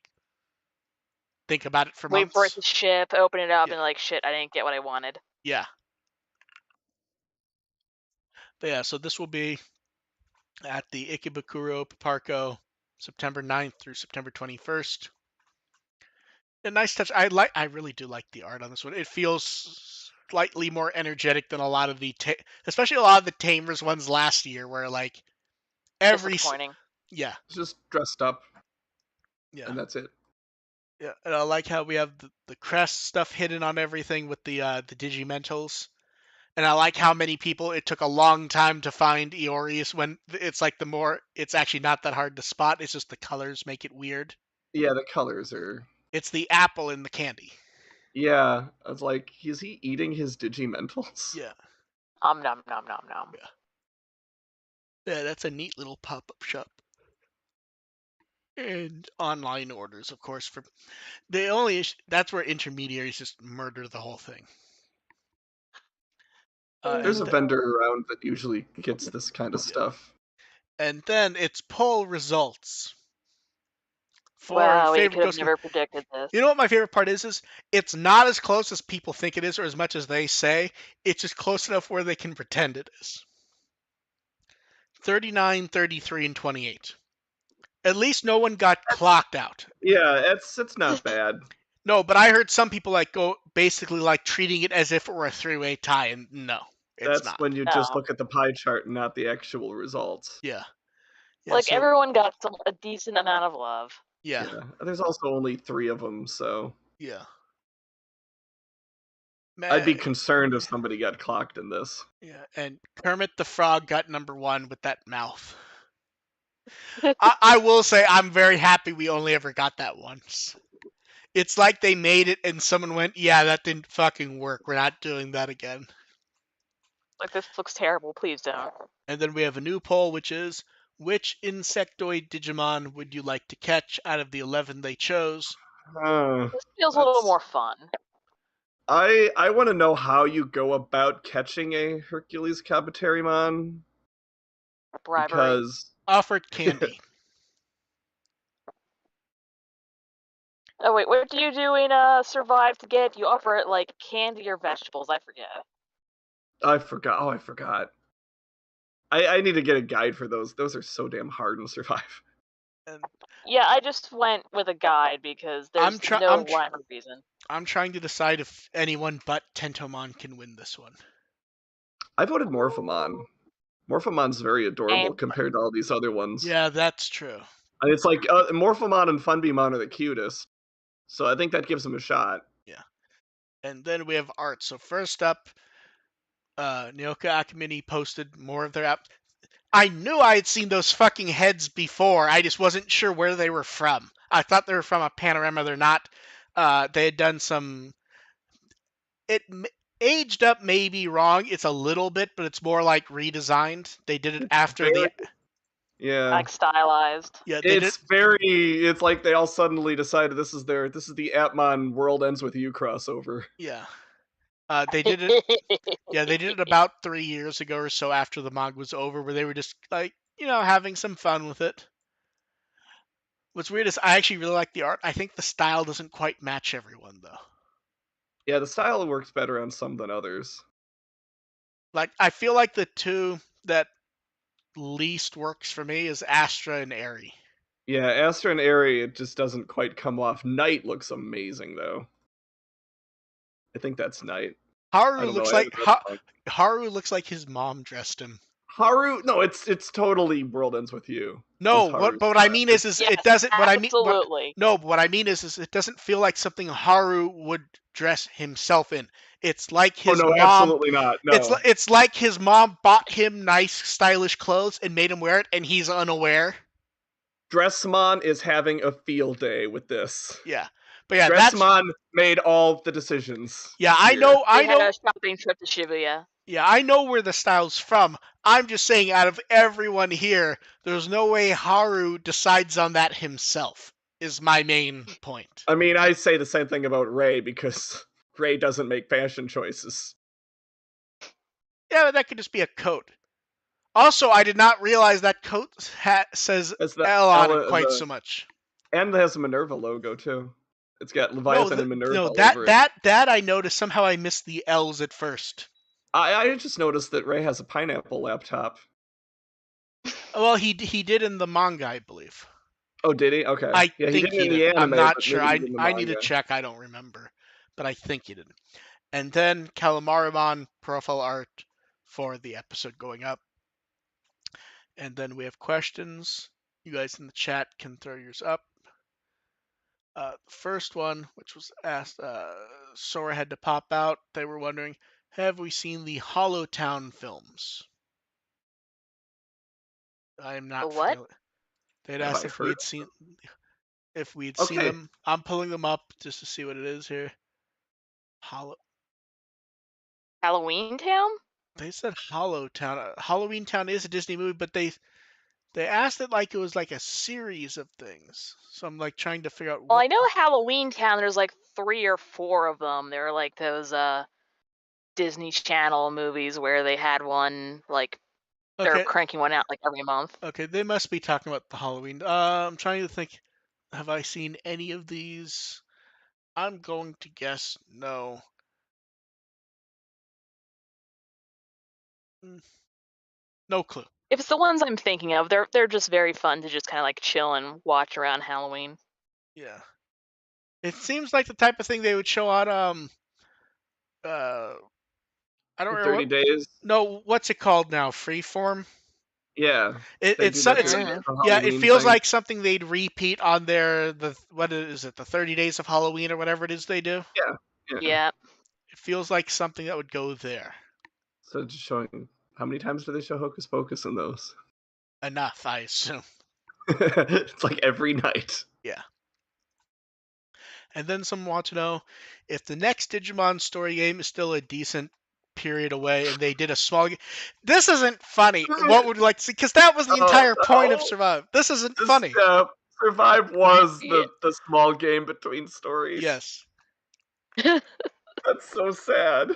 think about it for Wait for it months. to ship, open it up, Yeah. and like, shit, I didn't get what I wanted. Yeah. But yeah, so this will be at the Ikebukuro Parco, September 9th through September 21st. A nice touch. I really do like the art on this one. It feels slightly more energetic than a lot of especially a lot of the Tamers ones last year, where like Disappointing. yeah. It's just dressed up. Yeah. And that's it. Yeah, and I like how we have the crest stuff hidden on everything with the Digimentals. And I like how many people it took a long time to find Iori's when it's like it's actually not that hard to spot. It's just the colors make it weird. Yeah, the colors are. It's the apple in the candy. Yeah, I was like, is he eating his Digimentals? Yeah. Nom nom nom nom. Yeah. Yeah, that's a neat little pop-up shop. And online orders, of course, for that's where intermediaries just murder the whole thing. There's a vendor around that usually gets this kind of stuff. And then it's poll results. Wow, we favorite could have Ghost Game. never predicted this. You know what my favorite part is? It's not as close as people think it is, or as much as they say. It's just close enough where they can pretend it is. 39, 33, and 28. At least no one got clocked out. Yeah, it's not bad. No, but I heard some people like go basically like treating it as if it were a three-way tie, and no, it's That's not. when you just look at the pie chart and not the actual results. Yeah. Like everyone got a decent amount of love. Yeah. There's also only 3 of them, so. Yeah. I'd be concerned if somebody got clocked in this. Yeah, and Kermit the Frog got number 1 with that mouth. I will say I'm very happy we only ever got that once. It's like they made it and someone went, yeah, that didn't fucking work. We're not doing that again. Like, this looks terrible. Please don't. And then we have a new poll, which is, which insectoid Digimon would you like to catch out of the 11 they chose? This feels a little more fun. I want to know how you go about catching a Hercules Kabuterimon. Bribery. Because offered candy. Oh wait, what do you do in Survive to get? You offer it like candy or vegetables. I forget. I forgot. Oh, I forgot. I need to get a guide for those. Those are so damn hard in Survive. Yeah, I just went with a guide because there's no rhyme or reason. I'm trying to decide if anyone but Tentomon can win this one. I voted Morphomon. Morphomon's very adorable compared to all these other ones. Yeah, that's true. And it's like Morphomon and Funbimon are the cutest. So I think that gives them a shot. Yeah. And then we have art. So first up, Nyoka Akamine posted more of their app. I knew I had seen those fucking heads before. I just wasn't sure where they were from. I thought they were from a panorama. They're not. They had done some. It aged up, maybe wrong. It's a little bit, but it's more like redesigned. They did it after Yeah. Like stylized. Yeah, it's like they all suddenly decided this is the Appmon World Ends With You crossover. Yeah. They did it. Yeah, they did it about 3 years ago or so after the manga was over, where they were just like, having some fun with it. What's weird is I actually really like the art. I think the style doesn't quite match everyone though. Yeah, the style works better on some than others. Like I feel like the two that least works for me is Astra and Eri. Yeah, Astra and Eri, it just doesn't quite come off. Knight looks amazing though. I think that's Knight. I Haru don't know. looks I like haven't read the manga. Haru looks like his mom dressed him. Haru, no, it's totally World Ends With You. No, Is Haru's but what I style. mean is Yes, it doesn't. What I mean, absolutely. no, but what I mean is it doesn't feel like something Haru would dress himself in. It's like Oh his no, mom. absolutely not. No. It's like his mom bought him nice, stylish clothes and made him wear it, and he's unaware. Dressmon is having a field day with this. Yeah, but yeah, Dressmon made all the decisions. Yeah, I here. know. They had a shopping trip to Shibuya. Yeah, I know where the style's from. I'm just saying, out of everyone here, there's no way Haru decides on that himself. Is my main point. I mean, I say the same thing about Rei because Rei doesn't make fashion choices. Yeah, but that could just be a coat. Also, I did not realize that coat says It's the L on it quite so much. And it has a Minerva logo too. It's got Leviathan and Minerva over it. That I noticed. Somehow I missed the L's at first. I just noticed that Rei has a pineapple laptop. Well, he did in the manga, I believe. Oh, did he? Okay. I yeah, think he did in did. the anime. I'm not but sure. maybe he did in the I need to manga. check. I don't remember, but I think he did. And then Calamarimon profile art for the episode going up. And then we have questions. You guys in the chat can throw yours up. The first one, which was asked, Sora had to pop out. They were wondering, have we seen the Hollow Town films? I am not What? familiar. They'd Have asked I if heard we'd seen seen Okay. them. I'm pulling them up just to see what it is here. Halloween Town? They said Hollow Town. Halloween Town is a Disney movie, but they asked it like it was like a series of things. So I'm like trying to figure out Well, what. I know Halloween Town, there's like 3 or 4 of them. They're like those Disney Channel movies where they had one like they're Okay, cranking one out like every month. okay, they must be talking about the Halloween. I'm trying to think. Have I seen any of these? I'm going to guess no. No clue. If it's the ones I'm thinking of, they're just very fun to just kind of like chill and watch around Halloween. Yeah. It seems like the type of thing they would show on I don't remember 30 days. No, what's it called now? Freeform? Yeah. It, They it's do so- that it's during the yeah, it Halloween feels thing. like something they'd repeat on their the 30 days of Halloween or whatever it is they do. Yeah. Yeah. It feels like something that would go there. So just showing how many times do they show Hocus Pocus in those? Enough, I assume. It's like every night. Yeah. And then someone wants to know if the next Digimon story game is still a decent period away and they did a small game. This isn't funny. What would you like to see? Because that was the entire point of Survive. This isn't funny. Survive was the small game between stories. Yes. That's so sad.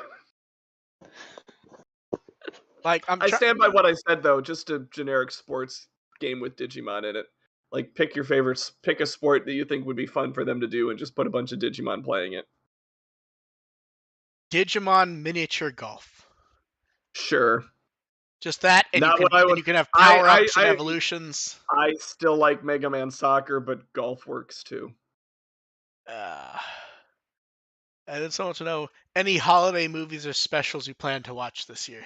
Like I stand by what I said though, just a generic sports game with Digimon in it. Like pick your favorites, pick a sport that you think would be fun for them to do and just put a bunch of Digimon playing it. Digimon miniature golf. Sure. Just that, and Not you can have power-ups and evolutions. I still like Mega Man Soccer, but golf works too. And then someone to know any holiday movies or specials you plan to watch this year.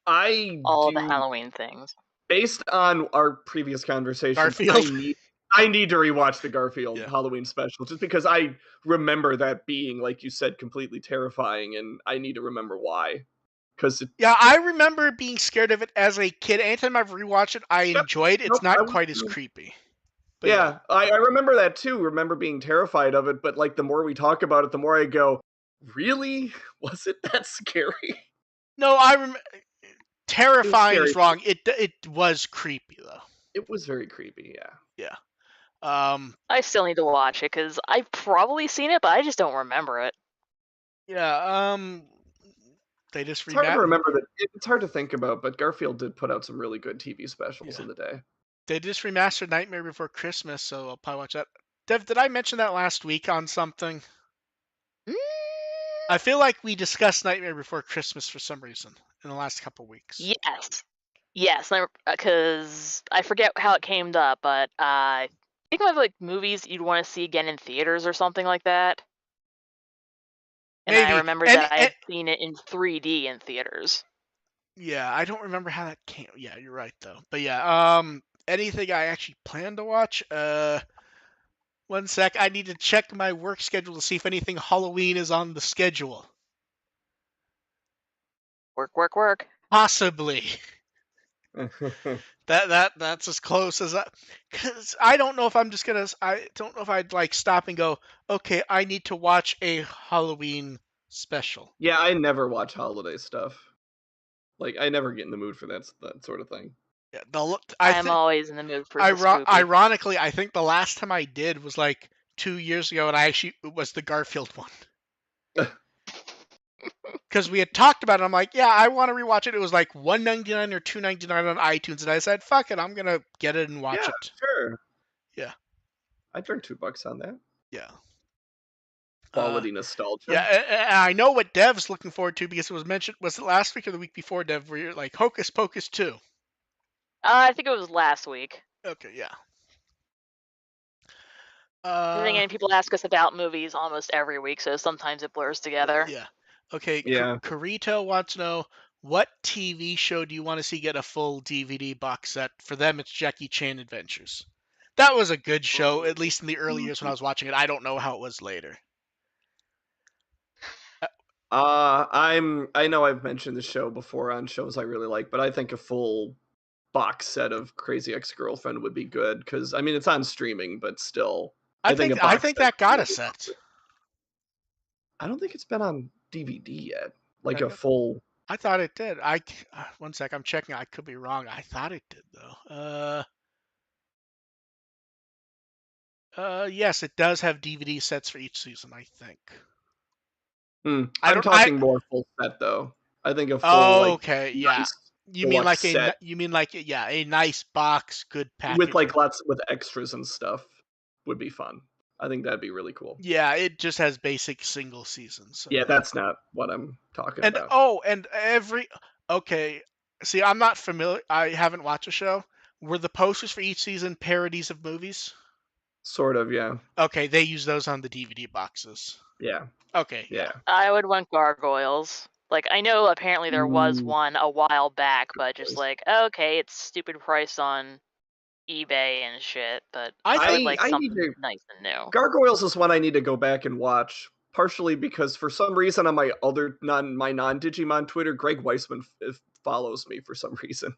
All the Halloween things. Based on our previous conversation, Garfield? I need to rewatch the Garfield Halloween special just because I remember that being, like you said, completely terrifying, and I need to remember why. I remember being scared of it as a kid. Anytime I've rewatched it, I enjoyed it. It's not quite as creepy. But yeah, I remember that too. Remember being terrified of it, but like the more we talk about it, the more I go, really? Was it that scary? No, I remember. Terrifying is wrong. It was creepy though. It was very creepy. Yeah. Yeah. I still need to watch it because I've probably seen it, but I just don't remember it. Yeah. They just It's hard to remat. remember that. It's hard to think about, but Garfield did put out some really good TV specials Yeah. in the day. They just remastered Nightmare Before Christmas, so I'll probably watch that. Dev, did I mention that last week on something? Mm, I feel like we discussed Nightmare Before Christmas for some reason in the last couple weeks. yes. Yes, because I forget how it came up, but I think of like movies you'd want to see again in theaters or something like that. And I Maybe. remembered that I had seen it in 3D in theaters. Yeah, I don't remember how that came. Yeah, you're right though. But yeah, anything I actually plan to watch? One sec. I need to check my work schedule to see if anything Halloween is on the schedule. Work, work, work. Possibly. That's as close as because I don't know if I'm just gonna. I don't know if I'd like stop and go. Okay, I need to watch a Halloween special. Yeah, I never watch holiday stuff. Like, I never get in the mood for that sort of thing. Yeah, I I'm think. always in the mood for the spoopy. Ironically, I think the last time I did was like 2 years ago, and it was the Garfield one. Because we had talked about it. I'm like, yeah, I want to rewatch it. It was like $1.99 or $2.99 on iTunes, and I said, fuck it, I'm gonna get it and watch Yeah, it. sure. Yeah. I'd turn $2 on that. Yeah. Quality nostalgia. Yeah, and I know what Dev's looking forward to because it was mentioned. Was it last week or the week before, Dev? Where you're like Hocus Pocus 2. I think it was last week. Okay, yeah. And then again, people ask us about movies almost every week, so sometimes it blurs together. Yeah. Okay. Yeah. Carito wants to know, what TV show do you want to see get a full DVD box set? For them, it's Jackie Chan Adventures. That was a good show, at least in the early years when I was watching it. I don't know how it was later. I know I've mentioned the show before on shows I really like, but I think a full box set of Crazy Ex-Girlfriend would be good because I mean it's on streaming, but still, I think a think box set that got would a be set. good. I don't think it's been on DVD yet, like Okay. a full. I thought it did. One sec, I'm checking. I could be wrong. I thought it did though. Yes, it does have DVD sets for each season, I think. I'm talking more full set though. I think a full okay, yeah. nice You mean like set a nice box, good package with like lots with extras and stuff would be fun. I think that'd be really cool. Yeah, it just has basic single seasons. So. Yeah, that's not what I'm talking about. Okay. See, I'm not familiar. I haven't watched a show. Were the posters for each season parodies of movies? Sort of, yeah. Okay, they use those on the DVD boxes. Yeah. Okay, yeah. I would want gargoyles. Like, I know apparently there was one a while back, but just like, okay, it's stupid price on eBay and shit, but I would like something nice and new. Gargoyles is one I need to go back and watch, partially because for some reason on my non-Digimon Twitter, Greg Weisman follows me for some reason.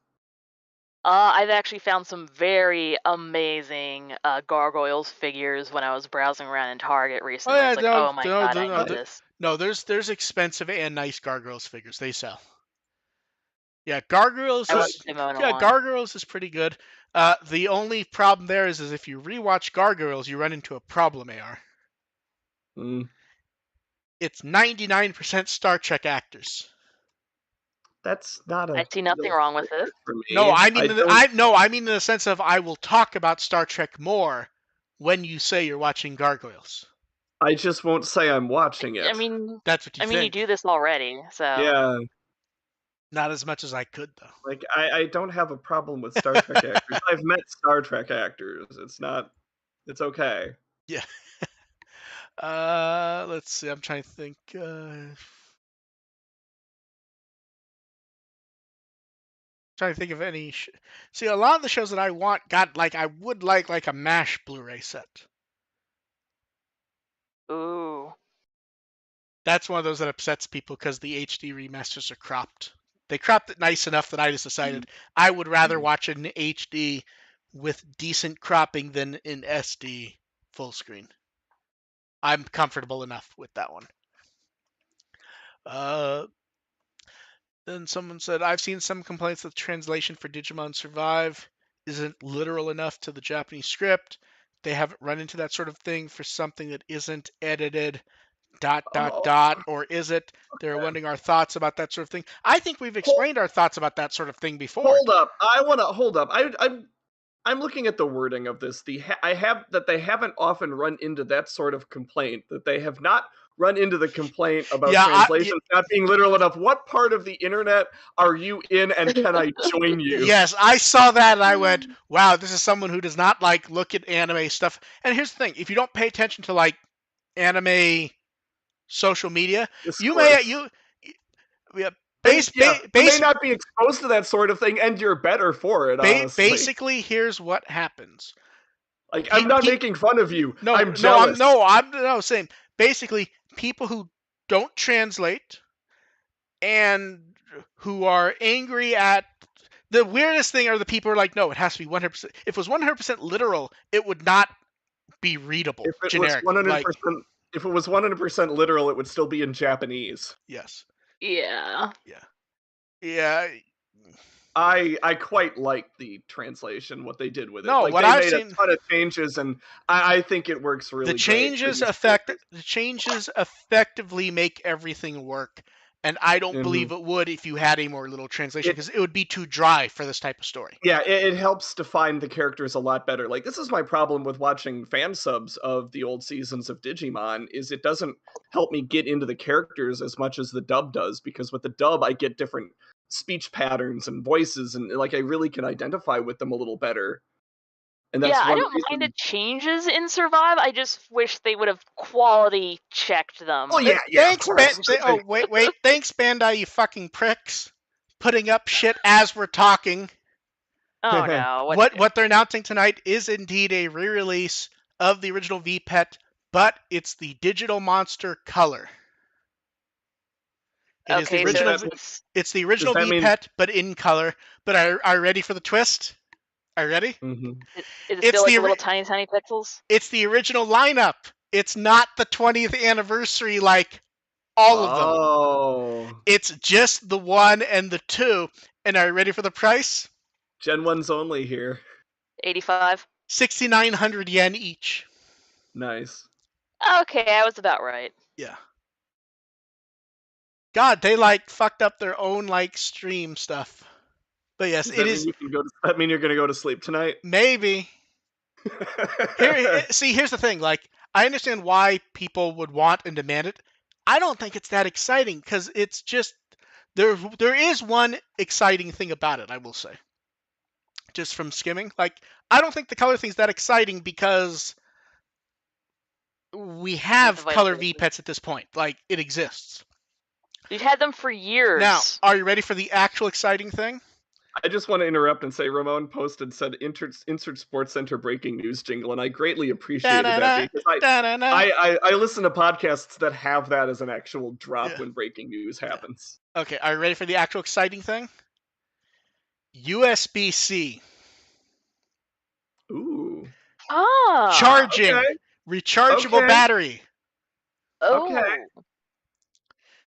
I've actually found some very amazing gargoyles figures when I was browsing around in Target recently. I need this. No, there's expensive and nice gargoyles figures. They sell. Yeah, Gargoyles is pretty good. The only problem there is if you rewatch Gargoyles, you run into a problem, AR. It's 99% Star Trek actors. That's not I see nothing wrong with it. No, I mean in the sense of I will talk about Star Trek more when you say you're watching Gargoyles. I just won't say I'm watching it. I mean, that's what you think. You do this already, so yeah. Not as much as I could, though. Like, I don't have a problem with Star Trek actors. I've met Star Trek actors. It's okay. Yeah. Let's see. I'm trying to think. Trying to think of any. See, a lot of the shows that I want I would like a MASH Blu-ray set. Ooh. That's one of those that upsets people because the HD remasters are cropped. They cropped it nice enough that I just decided I would rather watch it in HD with decent cropping than in SD full screen. I'm comfortable enough with that one. Then someone said, I've seen some complaints that the translation for Digimon Survive isn't literal enough to the Japanese script. They haven't run into that sort of thing for something that isn't edited. Oh, or is it? They're wondering our thoughts about that sort of thing. I think we've hold, explained our thoughts about that sort of thing before. hold up. I want to hold up. I'm looking at the wording of this. I have that they haven't often run into that sort of complaint. That they have not run into the complaint about translations not being literal enough. What part of the internet are you in, and can I join you? Yes, I saw that and I went, "Wow, this is someone who does not like look at anime stuff." And here's the thing: if you don't pay attention to like anime social media, you may Discourse. yeah, And yeah, you may not be exposed to that sort of thing, and you're better for it, honestly. basically, here's what happens. Like, I'm not making fun of you. I'm jealous. I'm no same. Basically, people who don't translate and who are angry at the weirdest thing are the people who are like, no, it has to be 100%. If it was 100% literal, it would not be readable If it was generically. 100%, if it was 100% literal, it would still be in Japanese. Yes. Yeah. Yeah. I quite like the translation, what they did with it. No, Like, what they I've made a seen, ton of changes, and I think it works really great for these characters. the changes effectively make everything work, and I don't believe it would if you had a more literal translation because it would be too dry for this type of story. Yeah, it helps define the characters a lot better. Like, this is my problem with watching fan subs of the old seasons of Digimon, is it doesn't help me get into the characters as much as the dub does, because with the dub I get different speech patterns and voices, and like I really can identify with them a little better. And Yeah, that's I one don't mind the reason. changes in Survive. I just wish they would have quality checked them. Oh yeah, yeah, of Thanks, course. Oh, wait. Thanks, Bandai, you fucking pricks. Putting up shit as we're talking. Oh no, What they're announcing tonight is indeed a re-release of the original V-Pet, but it's the Digital Monster Color. It is the okay, original. so It's the original that mean? V-Pet, but in color. But are you ready for the twist? Are you ready? Mhm. is it It's still like the the little tiny pixels? it's the original lineup. It's not the 20th anniversary like all of them. Oh, It's just the 1 and the 2. And are you ready for the price? Gen 1's only here. 85. 6,900 yen each. Nice. Okay, I was about right. Yeah. God, they like fucked up their own like stream stuff. But yes, Does it that mean is. you can go? Does that mean you're gonna go to sleep tonight? Maybe. Here's the thing. Like, I understand why people would want and demand it. I don't think it's that exciting because it's just there is one exciting thing about it, I will say. Just from skimming. Like, I don't think the color thing's that exciting because we have color V-Pets at this point. Like, it exists. We've had them for years. Now, are you ready for the actual exciting thing? I just want to interrupt and say Ramon posted said insert Sports Center breaking news jingle, and I greatly appreciated that because I listen to podcasts that have that as an actual drop when breaking news happens. Yeah. Okay, are you ready for the actual exciting thing? USB-C. Ooh. Charging. Okay. Rechargeable battery. Okay.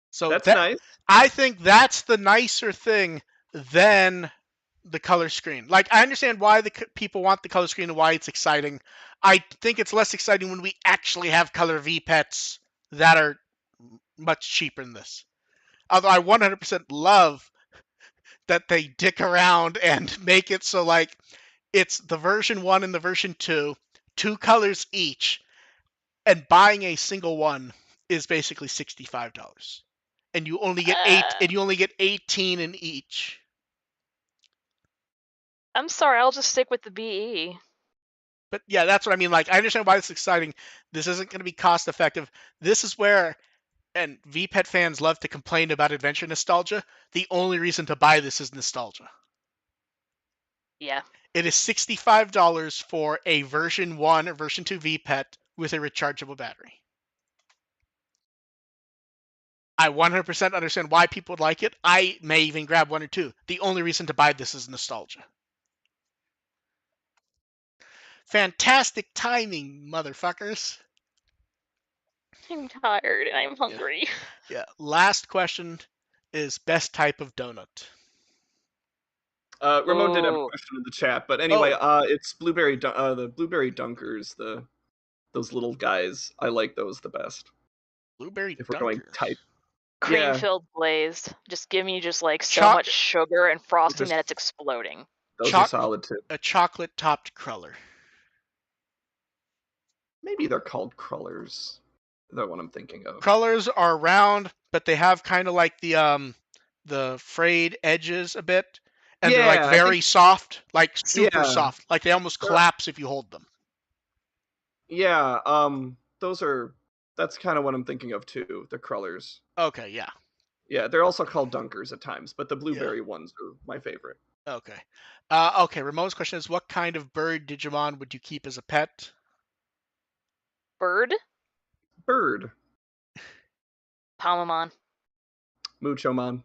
So that's nice. I think that's the nicer thing than the color screen. Like, I understand why the people want the color screen and why it's exciting. I think it's less exciting when we actually have color V-Pets that are much cheaper than this. Although I 100% love that they dick around and make it so, like, it's the version 1 and the version 2, 2 colors each, and buying a single one is basically $65. And you only get 18 in each. I'm sorry, I'll just stick with the BE. But yeah, that's what I mean. Like, I understand why it's exciting. This isn't going to be cost effective. This is where, and V-Pet fans love to complain about adventure nostalgia. The only reason to buy this is nostalgia. Yeah. It is $65 for a version 1 or version 2 V-Pet with a rechargeable battery. I 100% understand why people would like it. I may even grab 1 or 2. The only reason to buy this is nostalgia. Fantastic timing, motherfuckers. I'm tired and I'm hungry. Yeah. Last question is best type of donut. Ramon did have a question in the chat, but anyway, it's blueberry. The blueberry dunkers, those little guys. I like those the best. Blueberry if we're going dunkers. type. Cream Yeah. filled glazed. Just give me just like so much sugar and frosting that it's exploding. Those are solid too. A chocolate topped cruller. Maybe they're called crullers. The one I'm thinking of. Crullers are round, but they have kind of like the frayed edges a bit, and they're like very soft, like super soft, like they almost collapse if you hold them. Yeah, that's kind of what I'm thinking of too, the crullers. Okay, yeah. Yeah, they're also called dunkers at times, but the blueberry ones are my favorite. Okay. Okay, Ramon's question is, what kind of bird Digimon would you keep as a pet? Bird? Bird. Palmamon. Muchomon.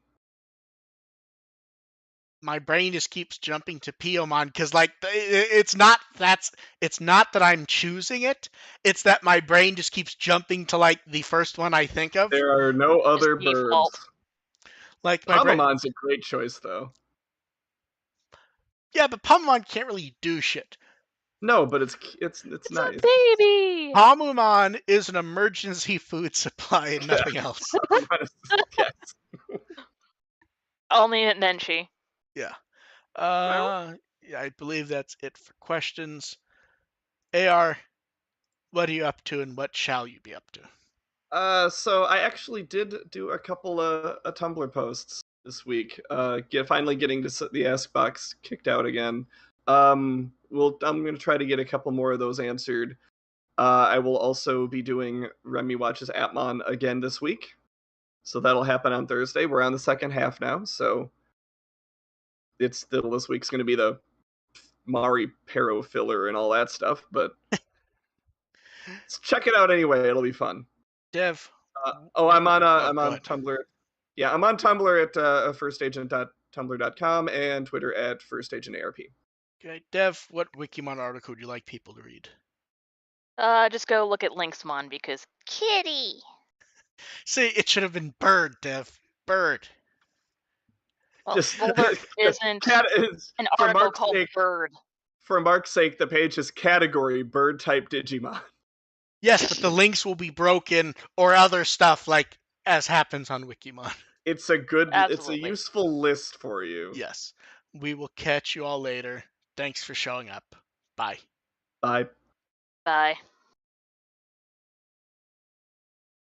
My brain just keeps jumping to Piomon because, like, it's not that I'm choosing it. It's that my brain just keeps jumping to like the first one I think of. There are no other birds. Like Palmamon's a great choice, though. Yeah, but Palmamon can't really do shit. No, but it's nice. A baby. Palmamon is an emergency food supply and nothing else. Yes. Only at Nenshi. Yeah. Yeah, I believe that's it for questions. AR, what are you up to and what shall you be up to? So I actually did do a couple of Tumblr posts this week. Finally getting to the Ask Box kicked out again. I'm going to try to get a couple more of those answered. I will also be doing Remy Watches Atmon again this week. So that'll happen on Thursday. We're on the second half now, so this week's going to be the Mari Pero filler and all that stuff, but check it out anyway. It'll be fun. Dev. I'm on Tumblr. Yeah, I'm on Tumblr at firstagent.tumblr.com and Twitter at firstagentarp. Okay, Dev, what Wikimon article would you like people to read? Just go look at Lynxmon because kitty. See, it should have been bird, Dev. Bird. Well, there isn't an article called bird. For Mark's sake, the page is category bird type Digimon. Yes, but the links will be broken or other stuff like as happens on Wikimon. It's a useful list for you. Yes. We will catch you all later. Thanks for showing up. Bye. Bye. Bye.